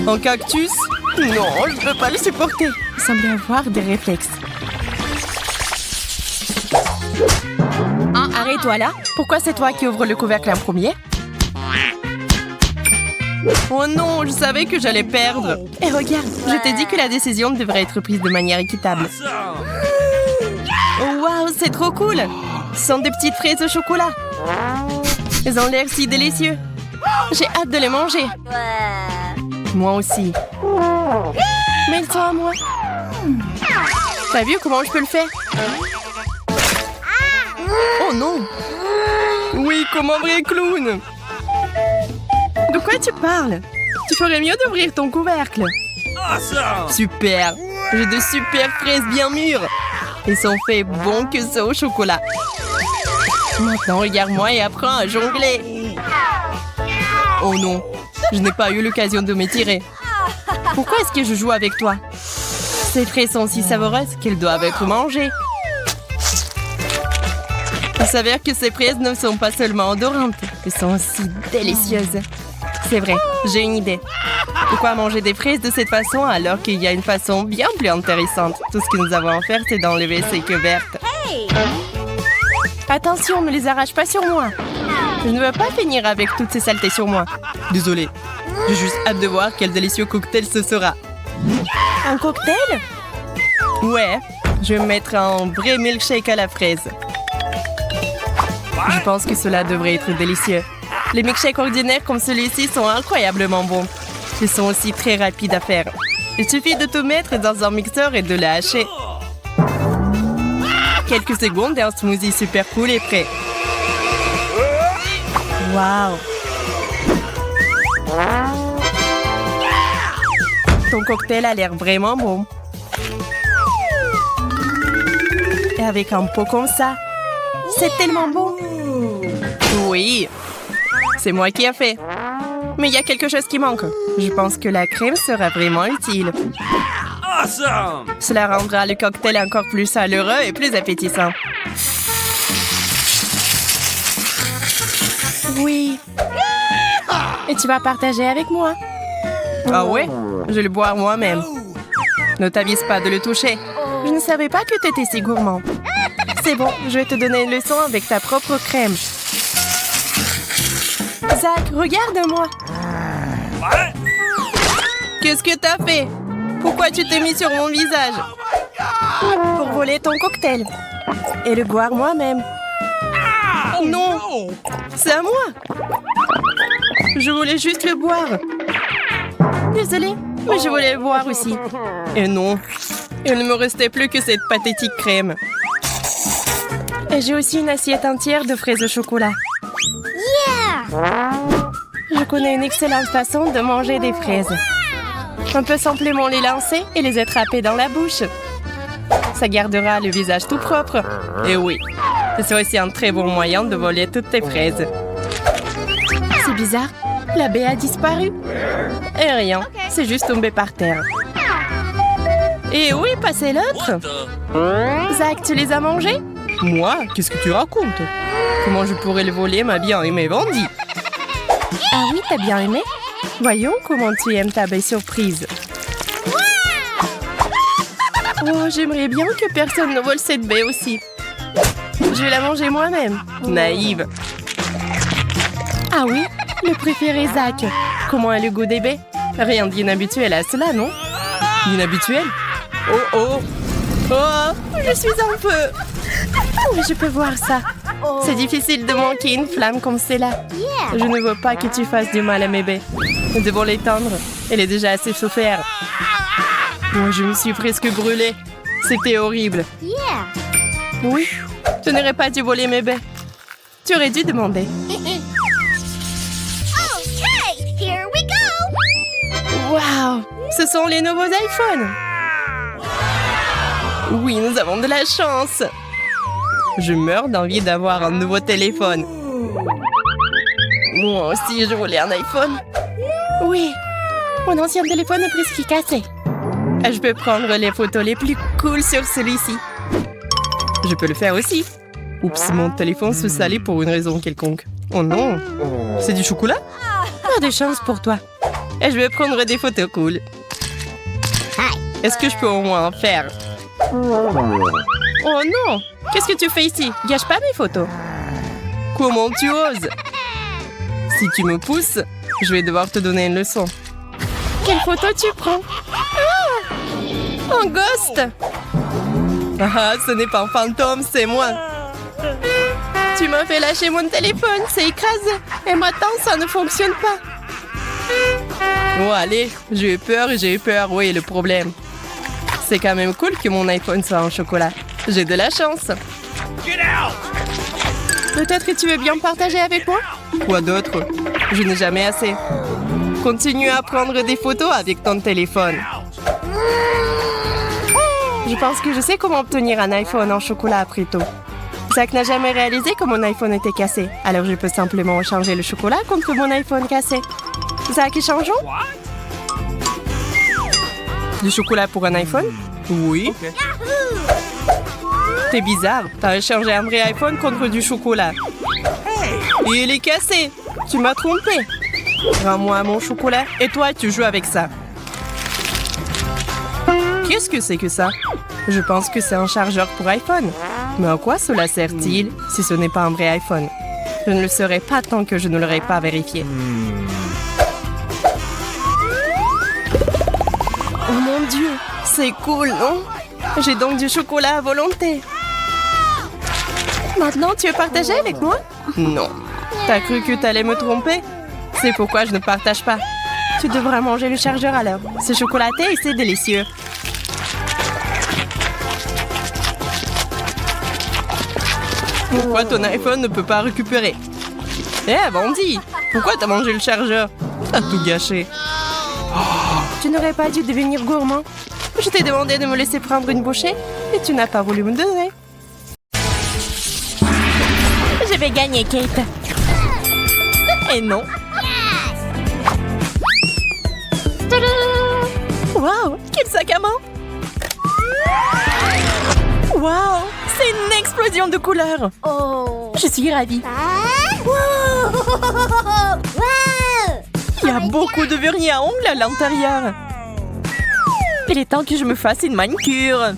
Un cactus? Non, je ne peux pas le supporter. Il semble avoir des réflexes. Arrête-toi là. Pourquoi c'est toi qui ouvre le couvercle en premier? Oh non, je savais que j'allais perdre. Et regarde, je t'ai dit que la décision devrait être prise de manière équitable. Oh, waouh, c'est trop cool. Ce sont des petites fraises au chocolat. Elles ont l'air si délicieux. J'ai hâte de les manger. Moi aussi. Mais ils sont à moi. T'as vu comment je peux le faire? Oh non! Oui, comme un vrai clown! De quoi tu parles? Tu ferais mieux d'ouvrir ton couvercle. Super! J'ai de super fraises bien mûres. Ils sont faits bons que ça au chocolat. Maintenant, regarde-moi et apprends à jongler. Oh non, je n'ai pas eu l'occasion de m'étirer. Pourquoi est-ce que je joue avec toi? Ces fraises sont si savoureuses qu'elles doivent être mangées. Il s'avère que ces fraises ne sont pas seulement odorantes, elles sont aussi délicieuses. C'est vrai, j'ai une idée. Pourquoi manger des fraises de cette façon alors qu'il y a une façon bien plus intéressante? Tout ce que nous avons à faire, c'est d'enlever ces queues vertes. Attention, ne les arrache pas sur moi. Je ne veux pas finir avec toutes ces saletés sur moi. Désolée, j'ai juste hâte de voir quel délicieux cocktail ce sera. Un cocktail? Ouais, je vais mettre un vrai milkshake à la fraise. Je pense que cela devrait être délicieux. Les milkshakes ordinaires comme celui-ci sont incroyablement bons. Ils sont aussi très rapides à faire. Il suffit de tout mettre dans un mixeur et de le hacher. Quelques secondes et un smoothie super cool est prêt. Waouh! Ton cocktail a l'air vraiment bon. Et avec un pot comme ça, c'est tellement bon. Oui, c'est moi qui ai fait. Mais il y a quelque chose qui manque. Je pense que la crème sera vraiment utile. Awesome! Cela rendra le cocktail encore plus chaleureux et plus appétissant. Oui. Et tu vas partager avec moi? Ah ouais? Je vais le boire moi-même. Ne t'avise pas de le toucher. Je ne savais pas que tu étais si gourmand. C'est bon, je vais te donner une leçon avec ta propre crème. Zach, regarde-moi. Qu'est-ce que t'as fait? Pourquoi tu t'es mis sur mon visage? Pour voler ton cocktail. Et le boire moi-même. Non! C'est à moi! Je voulais juste le boire. Désolée, mais je voulais le boire aussi. Et non, il ne me restait plus que cette pathétique crème. Et j'ai aussi une assiette entière de fraises au chocolat. Je connais une excellente façon de manger des fraises. On peut simplement les lancer et les attraper dans la bouche. Ça gardera le visage tout propre. Et oui, c'est aussi un très bon moyen de voler toutes tes fraises. C'est bizarre, la baie a disparu. Et rien, c'est juste tombé par terre. Et où est passé l'autre? Zach, tu les as mangés? Moi? Qu'est-ce que tu racontes? Comment je pourrais le voler, ma bien-aimée Wendy? Ah oui, t'as bien aimé? Voyons comment tu aimes ta baie surprise. Oh, j'aimerais bien que personne ne vole cette baie aussi. Je vais la manger moi-même. Naïve. Ah oui, le préféré Zach. Comment est le goût des baies? Rien d'inhabituel à cela, non? Inhabituel? Oh oh! Oh, je suis en feu! Oui, je peux voir ça. C'est difficile de manquer une flamme comme celle-là. Je ne veux pas que tu fasses du mal à mes baies. Nous devons l'éteindre. Elle est déjà assez soufferte. Moi, je me suis presque brûlée. C'était horrible. Oui, tu n'aurais pas dû voler mes baies. Tu aurais dû demander. Okay, here we go. Waouh! Ce sont les nouveaux iPhones! Oui, nous avons de la chance! Je meurs d'envie d'avoir un nouveau téléphone. Moi aussi, je voulais un iPhone. Oui, mon ancien téléphone est presque cassé. Je peux prendre les photos les plus cool sur celui-ci. Je peux le faire aussi. Oups, mon téléphone se salit pour une raison quelconque. Oh non! C'est du chocolat? Pas de chance pour toi. Et je vais prendre des photos cool. Est-ce que je peux au moins en faire? Oh non! Qu'est-ce que tu fais ici? Gâche pas mes photos. Comment tu oses? Si tu me pousses, je vais devoir te donner une leçon. Quelle photo tu prends? Ah! Un ghost! Ah, ce n'est pas un fantôme, c'est moi. Tu m'as fait lâcher mon téléphone, c'est écrasé. Et maintenant, ça ne fonctionne pas. Oh, allez, j'ai eu peur, oui, le problème. C'est quand même cool que mon iPhone soit en chocolat. J'ai de la chance. Peut-être que tu veux bien partager avec moi? Quoi d'autre? Je n'ai jamais assez. Continue à prendre des photos avec ton téléphone. Je pense que je sais comment obtenir un iPhone en chocolat après tout. Zach n'a jamais réalisé que mon iPhone était cassé. Alors je peux simplement changer le chocolat contre mon iPhone cassé. Zach, échangeons? Du chocolat pour un iPhone? Oui. Okay. C'est bizarre. T'as échangé un vrai iPhone contre du chocolat. Et il est cassé. Tu m'as trompé. Rends-moi mon chocolat et toi, tu joues avec ça. Qu'est-ce que c'est que ça? Je pense que c'est un chargeur pour iPhone. Mais à quoi cela sert-il si ce n'est pas un vrai iPhone? Je ne le saurais pas tant que je ne l'aurais pas vérifié. Oh mon Dieu, c'est cool, non? J'ai donc du chocolat à volonté. Maintenant, tu veux partager avec moi? Non. T'as cru que t'allais me tromper? C'est pourquoi je ne partage pas. Tu devrais manger le chargeur alors. C'est chocolaté et c'est délicieux. Pourquoi ton iPhone ne peut pas récupérer? Eh, bandit! Pourquoi t'as mangé le chargeur? T'as tout gâché. Tu n'aurais pas dû devenir gourmand. Je t'ai demandé de me laisser prendre une bouchée et tu n'as pas voulu me donner. Je vais gagner, Kate. Et non. Wow, quel sac à main! Wow, c'est une explosion de couleurs. Oh. Je suis ravie. Il y a beaucoup de vernis à ongles à l'intérieur. Il est temps que je me fasse une manicure.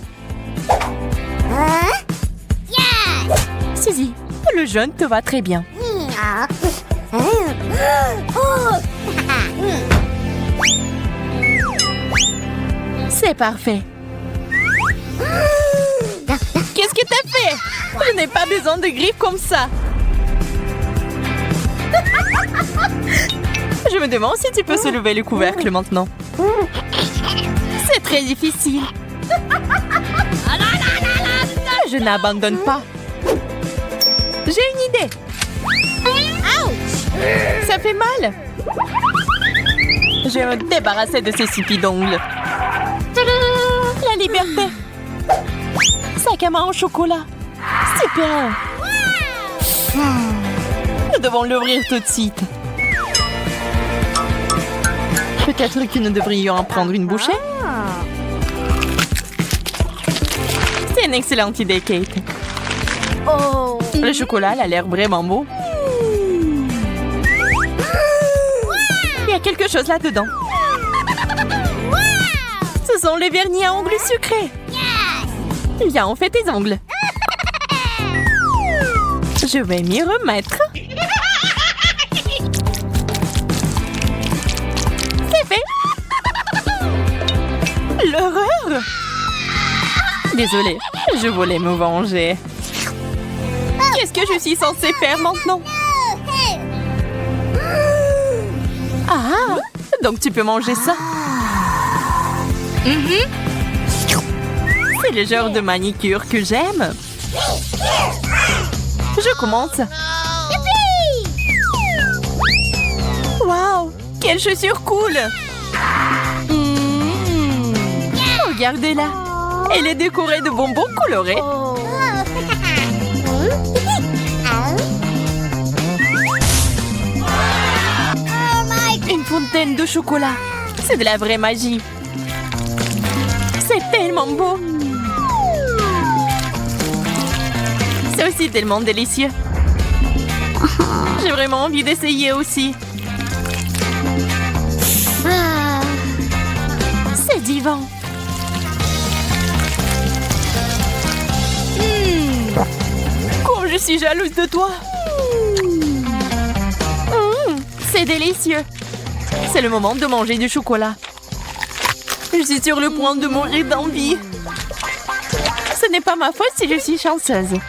Suzy, le jaune te va très bien. C'est parfait. Qu'est-ce que t'as fait? Je n'ai pas besoin de griffes comme ça. Je me demande si tu peux soulever le couvercle maintenant. C'est très difficile. Je n'abandonne pas. J'ai une idée. Ça fait mal. Je vais me débarrasser de ces sipis d'ongles. La liberté. Sac à main en chocolat. Super. Nous devons l'ouvrir tout de suite. Peut-être que nous devrions en prendre une bouchée. C'est une excellente idée, Kate. Oh. Le chocolat a l'air vraiment beau. Il y a quelque chose là-dedans. Ce sont les vernis à ongles sucrés. Viens, on fait tes ongles. Je vais m'y remettre. C'est fait. L'horreur. Désolée, je voulais me venger. Qu'est-ce que je suis censée faire maintenant? Ah, donc tu peux manger ça. C'est le genre de manicure que j'aime. Je commence. Waouh, quelle chaussure cool. Regardez-la. Elle est décorée de bonbons colorés. Une fontaine de chocolat. C'est de la vraie magie. C'est tellement beau. C'est aussi tellement délicieux. J'ai vraiment envie d'essayer aussi. C'est divin. suis jalouse de toi. C'est délicieux. C'est le moment de manger du chocolat. Je suis sur le point de mourir d'envie. Ce n'est pas ma faute si je suis chanceuse.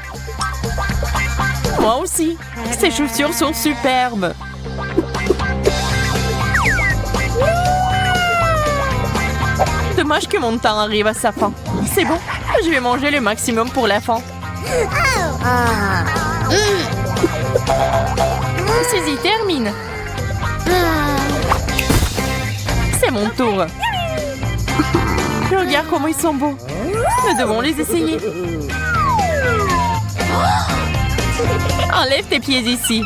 Moi aussi. Ces chaussures sont superbes. Dommage que mon temps arrive à sa fin. C'est bon, je vais manger le maximum pour la fin. Suzy, termine. C'est mon tour. Regarde comment ils sont beaux. Nous devons les essayer. Enlève tes pieds ici.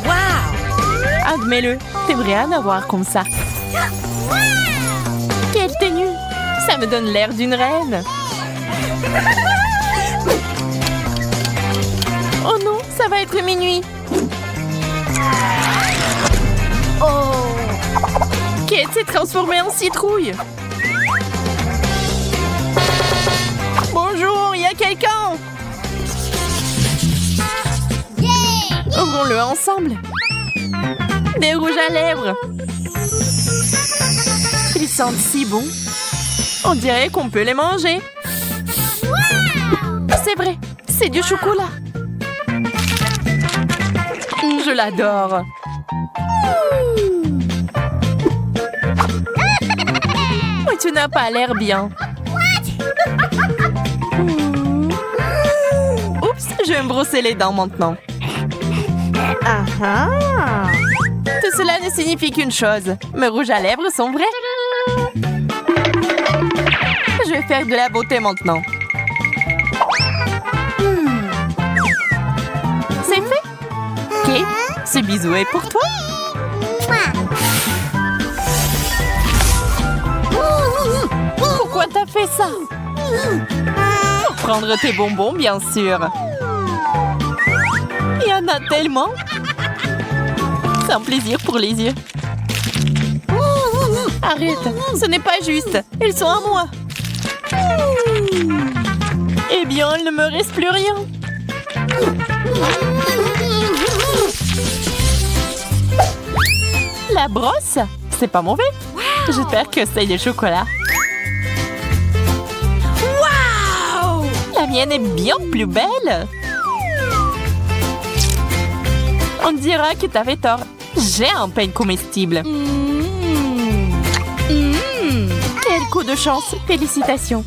Wow! Admets-le, t'aimerais en avoir comme ça. Quelle tenue! Ça me donne l'air d'une reine. Oh non, ça va être minuit. Oh. Kate s'est transformée en citrouille. Bonjour, il y a quelqu'un? Ouvrons-le ensemble. Des rouges à lèvres. Ils sentent si bon. On dirait qu'on peut les manger. C'est vrai, c'est du chocolat. Je l'adore. Mais tu n'as pas l'air bien. Oups, je vais me brosser les dents maintenant. Tout cela ne signifie qu'une chose. Mes rouges à lèvres sont vrais. Je vais faire de la beauté maintenant. C'est fait. Kate, ce bisou est pour toi. Pourquoi t'as fait ça? Pour prendre tes bonbons, bien sûr. Il y en a tellement. C'est un plaisir pour les yeux. Arrête, ce n'est pas juste. Ils sont à moi. Eh bien, il ne me reste plus rien. La brosse? C'est pas mauvais. J'espère que c'est du chocolat. Wow! La mienne est bien plus belle. On dira que t'avais tort. J'ai un peigne comestible. Quel coup de chance. Félicitations.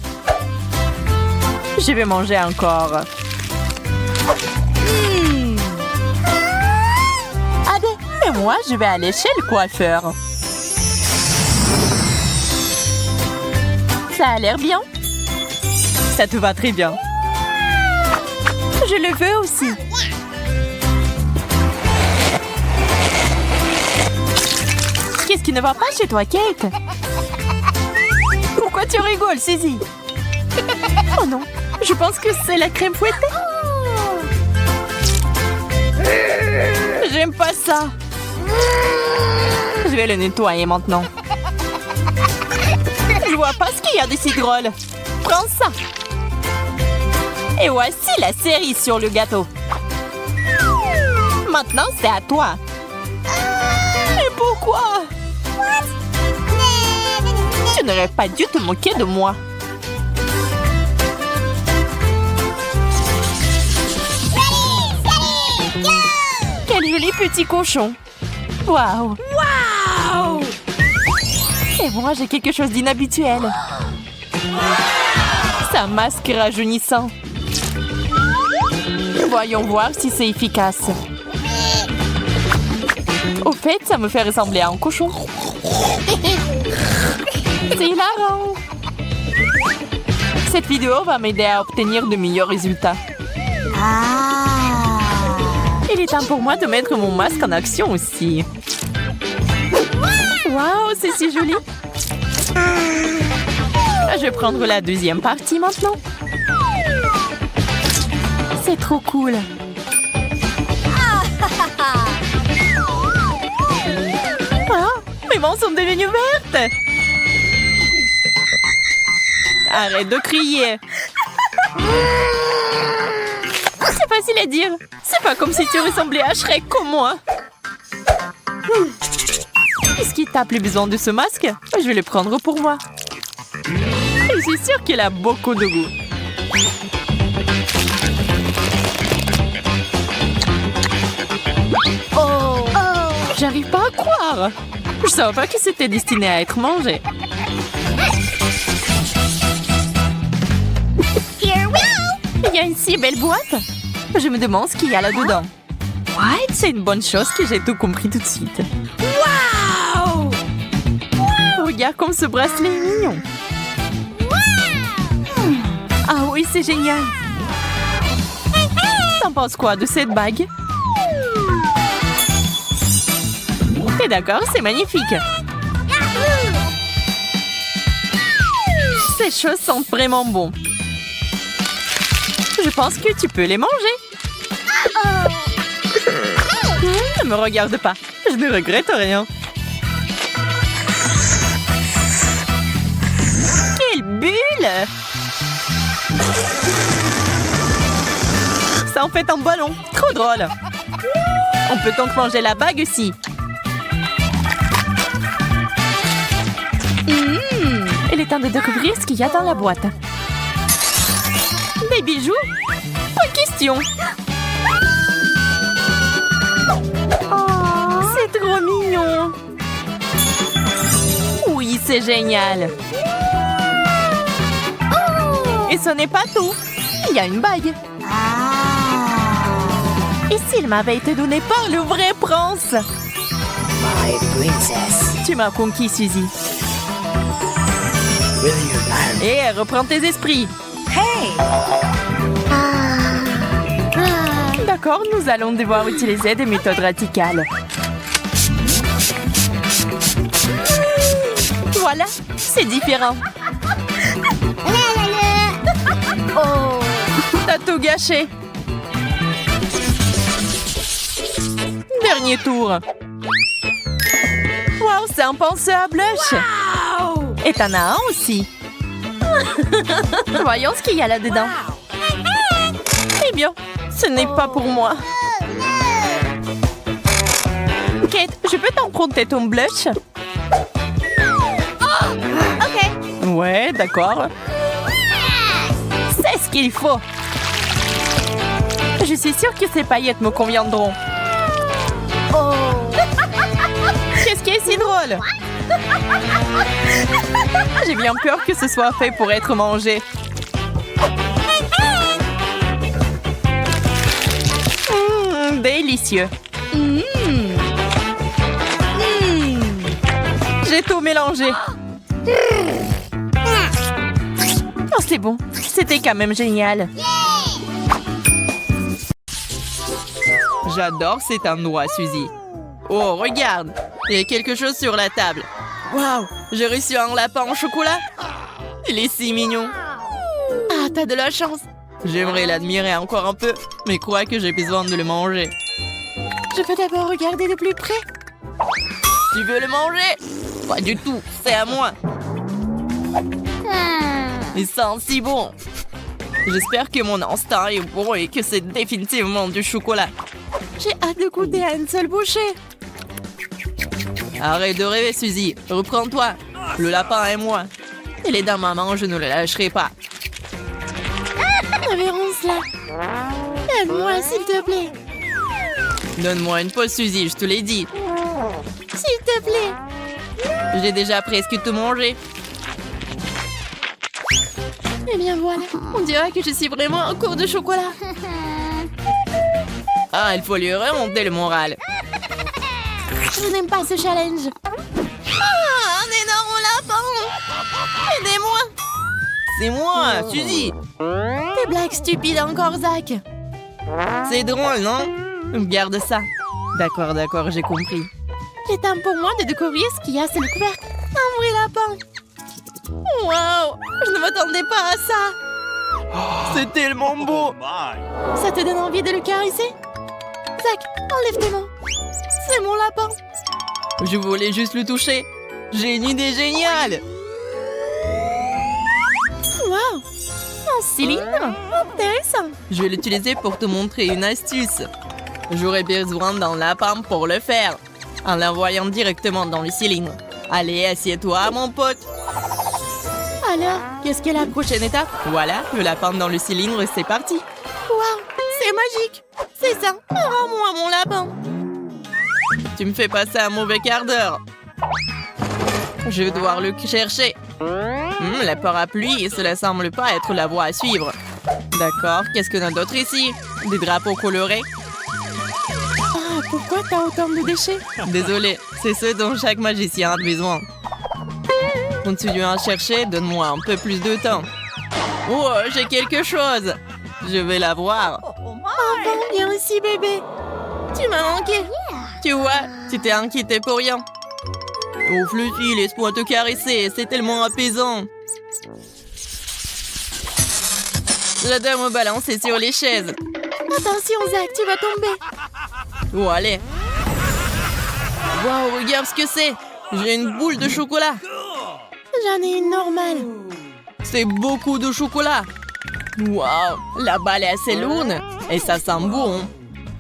Je vais manger encore. Allez, et moi, je vais aller chez le coiffeur. Ça a l'air bien. Ça te va très bien. Je le veux aussi. Qu'est-ce qui ne va pas chez toi, Kate? Pourquoi tu rigoles, Suzy? Oh non, je pense que c'est la crème fouettée. J'aime pas ça. Je vais le nettoyer maintenant. Je vois pas ce qu'il y a de si drôle. Prends ça. Et voici la cerise sur le gâteau. Maintenant, c'est à toi. Mais pourquoi? Tu n'aurais pas dû te moquer de moi. Quel joli petit cochon. Waouh. Waouh. Et moi, j'ai quelque chose d'inhabituel. C'est un masque rajeunissant. Voyons voir si c'est efficace. Au fait, ça me fait ressembler à un cochon. C'est hilarant. Cette vidéo va m'aider à obtenir de meilleurs résultats. Il est temps pour moi de mettre mon masque en action aussi. Waouh, c'est si joli. Je vais prendre la deuxième partie maintenant. C'est trop cool. Ah, mes mains sont devenues vertes. Arrête de crier. facile à dire. C'est pas comme si tu ressemblais à Shrek comme moi. Est-ce qu'il t'a plus besoin de ce masque? Je vais le prendre pour moi. Et c'est sûr qu'il a beaucoup de goût. Oh. J'arrive pas à croire. Je savais pas que c'était destiné à être mangé. Here we go. Il y a une si belle boîte. Je me demande ce qu'il y a là-dedans. What? C'est une bonne chose que j'ai tout compris tout de suite. Wow. Regarde comme ce bracelet est mignon. Ah oui, c'est génial. T'en penses quoi de cette bague? T'es d'accord? C'est magnifique. Ces choses sentent vraiment bon. Je pense que tu peux les manger. Ne me regarde pas. Je ne regrette rien. Quelle bulle! Ça en fait un ballon. Trop drôle. On peut donc manger la bague aussi. Il est temps de découvrir ce qu'il y a dans la boîte. Des bijoux? Pas question. C'est trop mignon. Oui, c'est génial. Et ce n'est pas tout. Il y a une bague. Et s'il m'avait été donné par le vrai prince? My princess, Tu m'as conquis, Suzy. will you marry? Et reprends tes esprits. D'accord, nous allons devoir utiliser des méthodes radicales. Voilà, c'est différent. Oh. T'as tout gâché. Dernier tour. Waouh, c'est un penseur à blush. Et t'en as un aussi. Voyons ce qu'il y a là-dedans. Eh bien, ce n'est pas pour moi. Kate, je peux t'emprunter ton blush? OK. Ouais, d'accord. C'est ce qu'il faut. Je suis sûre que ces paillettes me conviendront. Oh. Qu'est-ce qui est si drôle? J'ai bien peur que ce soit fait pour être mangé. Délicieux. J'ai tout mélangé. Oh, c'est bon. C'était quand même génial. J'adore cet endroit, Suzy. Oh, regarde. Il y a quelque chose sur la table. Waouh, j'ai reçu un lapin au chocolat. Il est si mignon. Ah, t'as de la chance. J'aimerais l'admirer encore un peu, mais crois que j'ai besoin de le manger. Je peux d'abord regarder de plus près. Tu veux le manger? Pas du tout, c'est à moi. Il sent si bon. J'espère que mon instinct est bon et que c'est définitivement du chocolat. J'ai hâte de goûter à une seule bouchée. Arrête de rêver, Suzy. Reprends-toi. Le lapin est moi. Il est dans ma main, je ne le lâcherai pas. Révérence là. Aide-moi, s'il te plaît. Donne-moi une pause, Suzy, je te l'ai dit. S'il te plaît. J'ai déjà presque tout mangé. Eh bien voilà, on dirait que je suis vraiment en cours de chocolat. Ah, il faut lui remonter le moral. Je n'aime pas ce challenge. Ah, un énorme lapin. Aidez-moi. C'est moi, Suzy. Des blagues stupides encore, Zach. C'est drôle, non? Garde ça. D'accord, d'accord, j'ai compris. Il est temps pour moi de découvrir ce qu'il y a sous le couvercle. Un vrai lapin. Waouh, je ne m'attendais pas à ça. C'est tellement beau. My. Ça te donne envie de le caresser? Zach, enlève tes mains. C'est mon lapin. Je voulais juste le toucher. J'ai une idée géniale. Waouh, un cylindre? Intéressant. Je vais l'utiliser pour te montrer une astuce. J'aurai besoin d'un lapin pour le faire, en l'envoyant directement dans le cylindre. Allez, assieds-toi, mon pote. Alors, qu'est-ce qu'est la prochaine étape? Voilà, le lapin dans le cylindre, c'est parti. Waouh, c'est magique. C'est ça. Rends-moi mon lapin. Tu me fais passer un mauvais quart d'heure. Je vais devoir le chercher. La parapluie, cela semble pas être la voie à suivre. D'accord, qu'est-ce qu'on a d'autre ici? Des drapeaux colorés. Ah, pourquoi t'as autant de déchets? Désolé, c'est ce dont chaque magicien a besoin. Continuons à chercher, donne-moi un peu plus de temps. Oh, j'ai quelque chose. Je vais la voir. Enfin, viens ici, bébé. Tu m'as manqué. Tu vois, tu t'es inquiété pour rien. Oh, Fluffy, laisse-moi te caresser, c'est tellement apaisant. J'adore me balancer sur les chaises. Attention, Zach, tu vas tomber. Oh, allez. Waouh, regarde ce que c'est. J'ai une boule de chocolat. J'en ai une normale. C'est beaucoup de chocolat. Waouh, la balle est assez lourde. Et ça sent bon.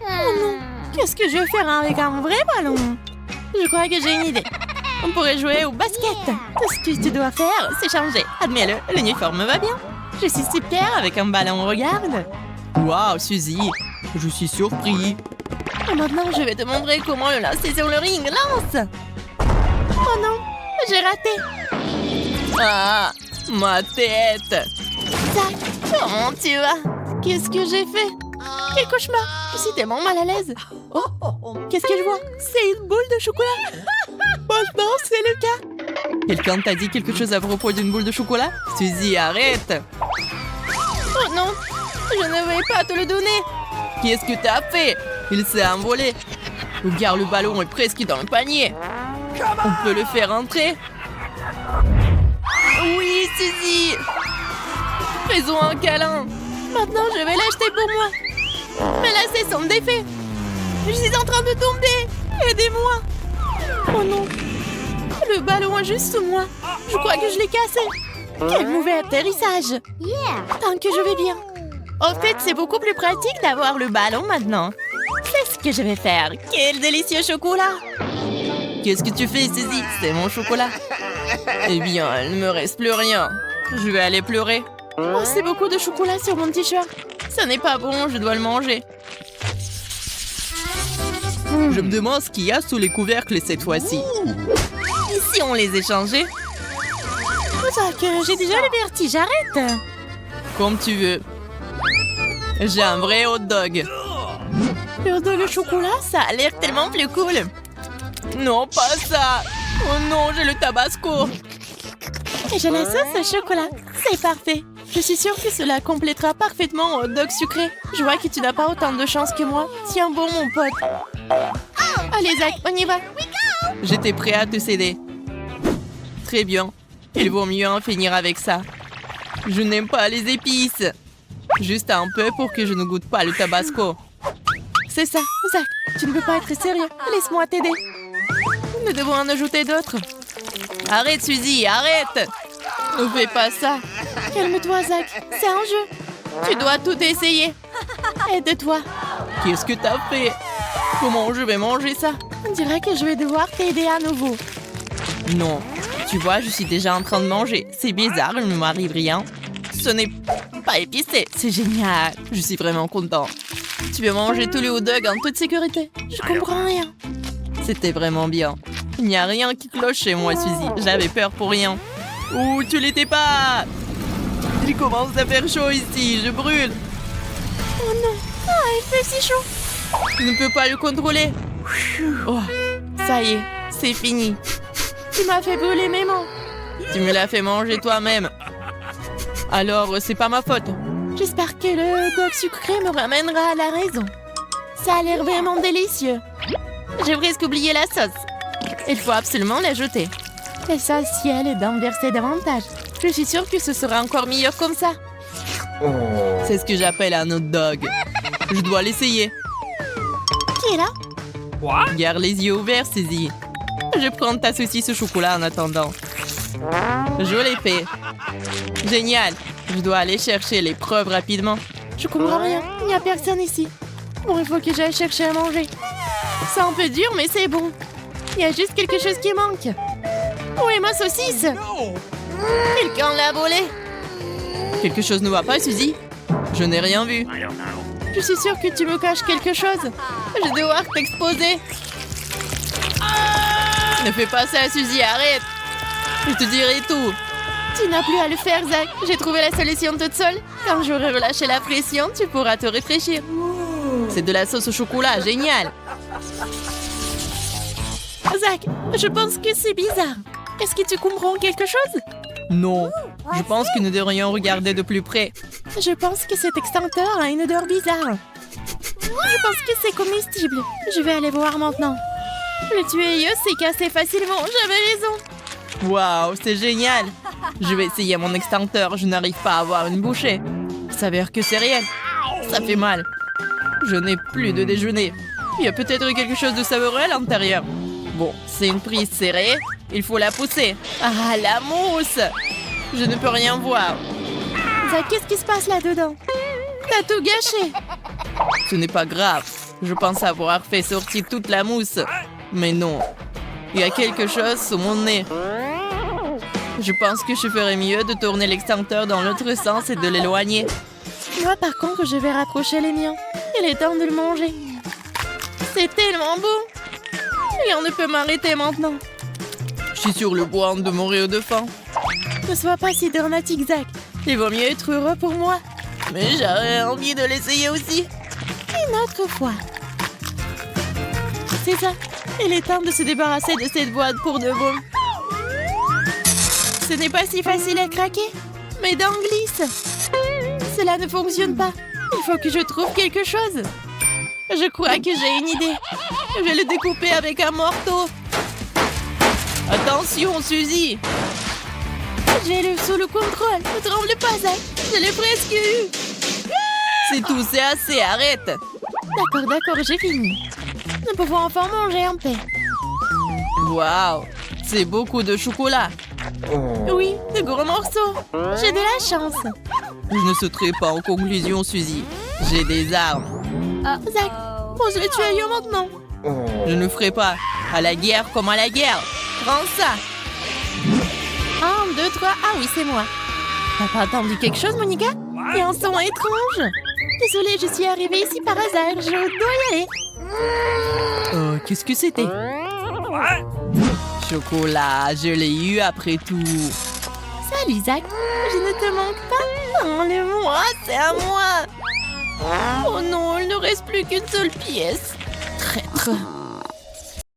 Oh non, qu'est-ce que je vais faire avec un vrai ballon? Je crois que j'ai une idée. On pourrait jouer au basket. Tout ce que tu dois faire, c'est changer. Admets-le, l'uniforme va bien. Je suis super avec un ballon, regarde. Waouh, Suzy, je suis surpris. Et maintenant, je vais te montrer comment le lancer sur le ring. Lance! Oh non, j'ai raté. Ah, ma tête. Zach, comment tu vas? Qu'est-ce que j'ai fait? Quel cauchemar! Je suis tellement mal à l'aise. Oh, qu'est-ce que je vois? C'est une boule de chocolat. Franchement, c'est le cas. Quelqu'un t'a dit quelque chose à propos d'une boule de chocolat? Suzy, arrête! Oh non, je ne vais pas te le donner. Qu'est-ce que t'as fait? Il s'est envolé. Regarde, le ballon est presque dans le panier. On peut le faire entrer? Oui, Suzy! Faisons un câlin. Maintenant, je vais l'acheter pour moi. Mais là, c'est son défait. Je suis en train de tomber. Aidez-moi. Oh non. Le ballon est juste sous moi. Je crois que je l'ai cassé. Quel mauvais atterrissage. Tant que je vais bien. En fait, c'est beaucoup plus pratique d'avoir le ballon maintenant. C'est ce que je vais faire. Quel délicieux chocolat. Qu'est-ce que tu fais, Suzy? C'est mon chocolat. Eh bien, il ne me reste plus rien. Je vais aller pleurer. Oh, c'est beaucoup de chocolat sur mon t-shirt. Ça n'est pas bon, je dois le manger. Je me demande ce qu'il y a sous les couvercles cette fois-ci. Et si on les échangeait? Zach, j'ai déjà le vertige, arrête. Comme tu veux. J'ai un vrai hot dog. Le hot dog au chocolat, ça a l'air tellement plus cool. Non, pas ça. Oh non, j'ai le tabasco. Et j'ai la sauce au chocolat. C'est parfait. Je suis sûre que cela complétera parfaitement un hot dog sucré. Je vois que tu n'as pas autant de chance que moi. Tiens bon, mon pote. Allez, Zach, on y va. J'étais prêt à te céder. Très bien. Il vaut mieux en finir avec ça. Je n'aime pas les épices. Juste un peu pour que je ne goûte pas le tabasco. C'est ça, Zach. Tu ne peux pas être sérieux. Laisse-moi t'aider. Nous devons en ajouter d'autres. Arrête, Suzy, arrête. Ne fais pas ça. Calme-toi, Zach. C'est un jeu. Tu dois tout essayer. Aide-toi. Qu'est-ce que t'as fait? Comment je vais manger ça? On dirait que je vais devoir t'aider à nouveau. Non. Tu vois, je suis déjà en train de manger. C'est bizarre, il ne m'arrive rien. Ce n'est pas épicé. C'est génial. Je suis vraiment content. Tu veux manger tous les hot dogs en toute sécurité? Je comprends rien. C'était vraiment bien. Il n'y a rien qui cloche chez moi, Suzy. J'avais peur pour rien. Ouh, tu l'étais pas! Il commence à faire chaud ici. Je brûle. Oh non. Ah, il fait si chaud. Je ne peux pas le contrôler. Oh, ça y est. C'est fini. Tu m'as fait brûler mes mains. Tu me l'as fait manger toi-même. Alors, c'est pas ma faute. J'espère que le dog sucré me ramènera à la raison. Ça a l'air vraiment délicieux. J'ai presque oublié la sauce. Il faut absolument l'ajouter. L'essentiel est d'en verser davantage. Je suis sûre que ce sera encore meilleur comme ça. C'est ce que j'appelle un hot dog. Je dois l'essayer. Qui est là? Garde les yeux ouverts, Suzy. Je prends ta saucisse au chocolat en attendant. Je l'ai fait. Génial. Je dois aller chercher les preuves rapidement. Je comprends rien. Il n'y a personne ici. Bon, il faut que j'aille chercher à manger. C'est un peu dur, mais c'est bon. Il y a juste quelque chose qui manque. Où est ma saucisse? Quelqu'un l'a volée. Quelque chose ne va pas, Suzy? Je n'ai rien vu. Je suis sûre que tu me caches quelque chose. Je vais devoir t'exposer. Ne fais pas ça, Suzy, arrête. Je te dirai tout. Tu n'as plus à le faire, Zach. J'ai trouvé la solution toute seule. Quand j'aurai relâché la pression, tu pourras te réfléchir. C'est de la sauce au chocolat, génial. Zach, je pense que c'est bizarre. Est-ce que tu comprends quelque chose? Non. Je pense que nous devrions regarder de plus près. Je pense que cet extincteur a une odeur bizarre. Je pense que c'est comestible. Je vais aller voir maintenant. Le tuyau s'est cassé facilement. J'avais raison. Waouh, c'est génial. Je vais essayer mon extincteur. Je n'arrive pas à avoir une bouchée. Il s'avère que c'est réel. Ça fait mal. Je n'ai plus de déjeuner. Il y a peut-être quelque chose de savoureux à l'intérieur. Bon, c'est une prise serrée. Il faut la pousser. Ah, la mousse! Je ne peux rien voir. Zach, qu'est-ce qui se passe là-dedans? T'as tout gâché. Ce n'est pas grave. Je pense avoir fait sortir toute la mousse. Mais non. Il y a quelque chose sous mon nez. Je pense que je ferais mieux de tourner l'extincteur dans l'autre sens et de l'éloigner. Moi, par contre, je vais rapprocher les miens. Il est temps de le manger. C'est tellement beau. Rien ne peut m'arrêter maintenant. Je suis sur le point de mourir de faim. Ne sois pas si dramatique, Zach. Il vaut mieux être heureux pour moi. Mais j'aurais envie de l'essayer aussi. Une autre fois. C'est ça. Il est temps de se débarrasser de cette boîte pour de bon. Ce n'est pas si facile à craquer. Mes dents glissent. Cela ne fonctionne pas. Il faut que je trouve quelque chose. Je crois que j'ai une idée. Je vais le découper avec un marteau. Attention, Suzy. J'ai le sous le contrôle. Ne tremble pas, Zach. Je l'ai presque eu. C'est tout, c'est assez, arrête. D'accord, j'ai fini. Nous pouvons enfin manger en paix. Waouh, c'est beaucoup de chocolat. Oui, de gros morceaux. J'ai de la chance. Je ne sauterai pas en conclusion, Suzy. J'ai des armes. Zach, pose le tuyau maintenant. Je ne ferai pas. À la guerre comme à la guerre. Prends ça. 1, 2, 3. Ah oui, c'est moi. T'as pas entendu quelque chose, Monica? Il y a un son étrange. Désolée, je suis arrivée ici par hasard. Je dois y aller. Qu'est-ce que c'était? Chocolat, je l'ai eu après tout. Salut, Zach. Je ne te manque pas. Enlève-moi, c'est à moi. Oh non, il ne reste plus qu'une seule pièce. Traître.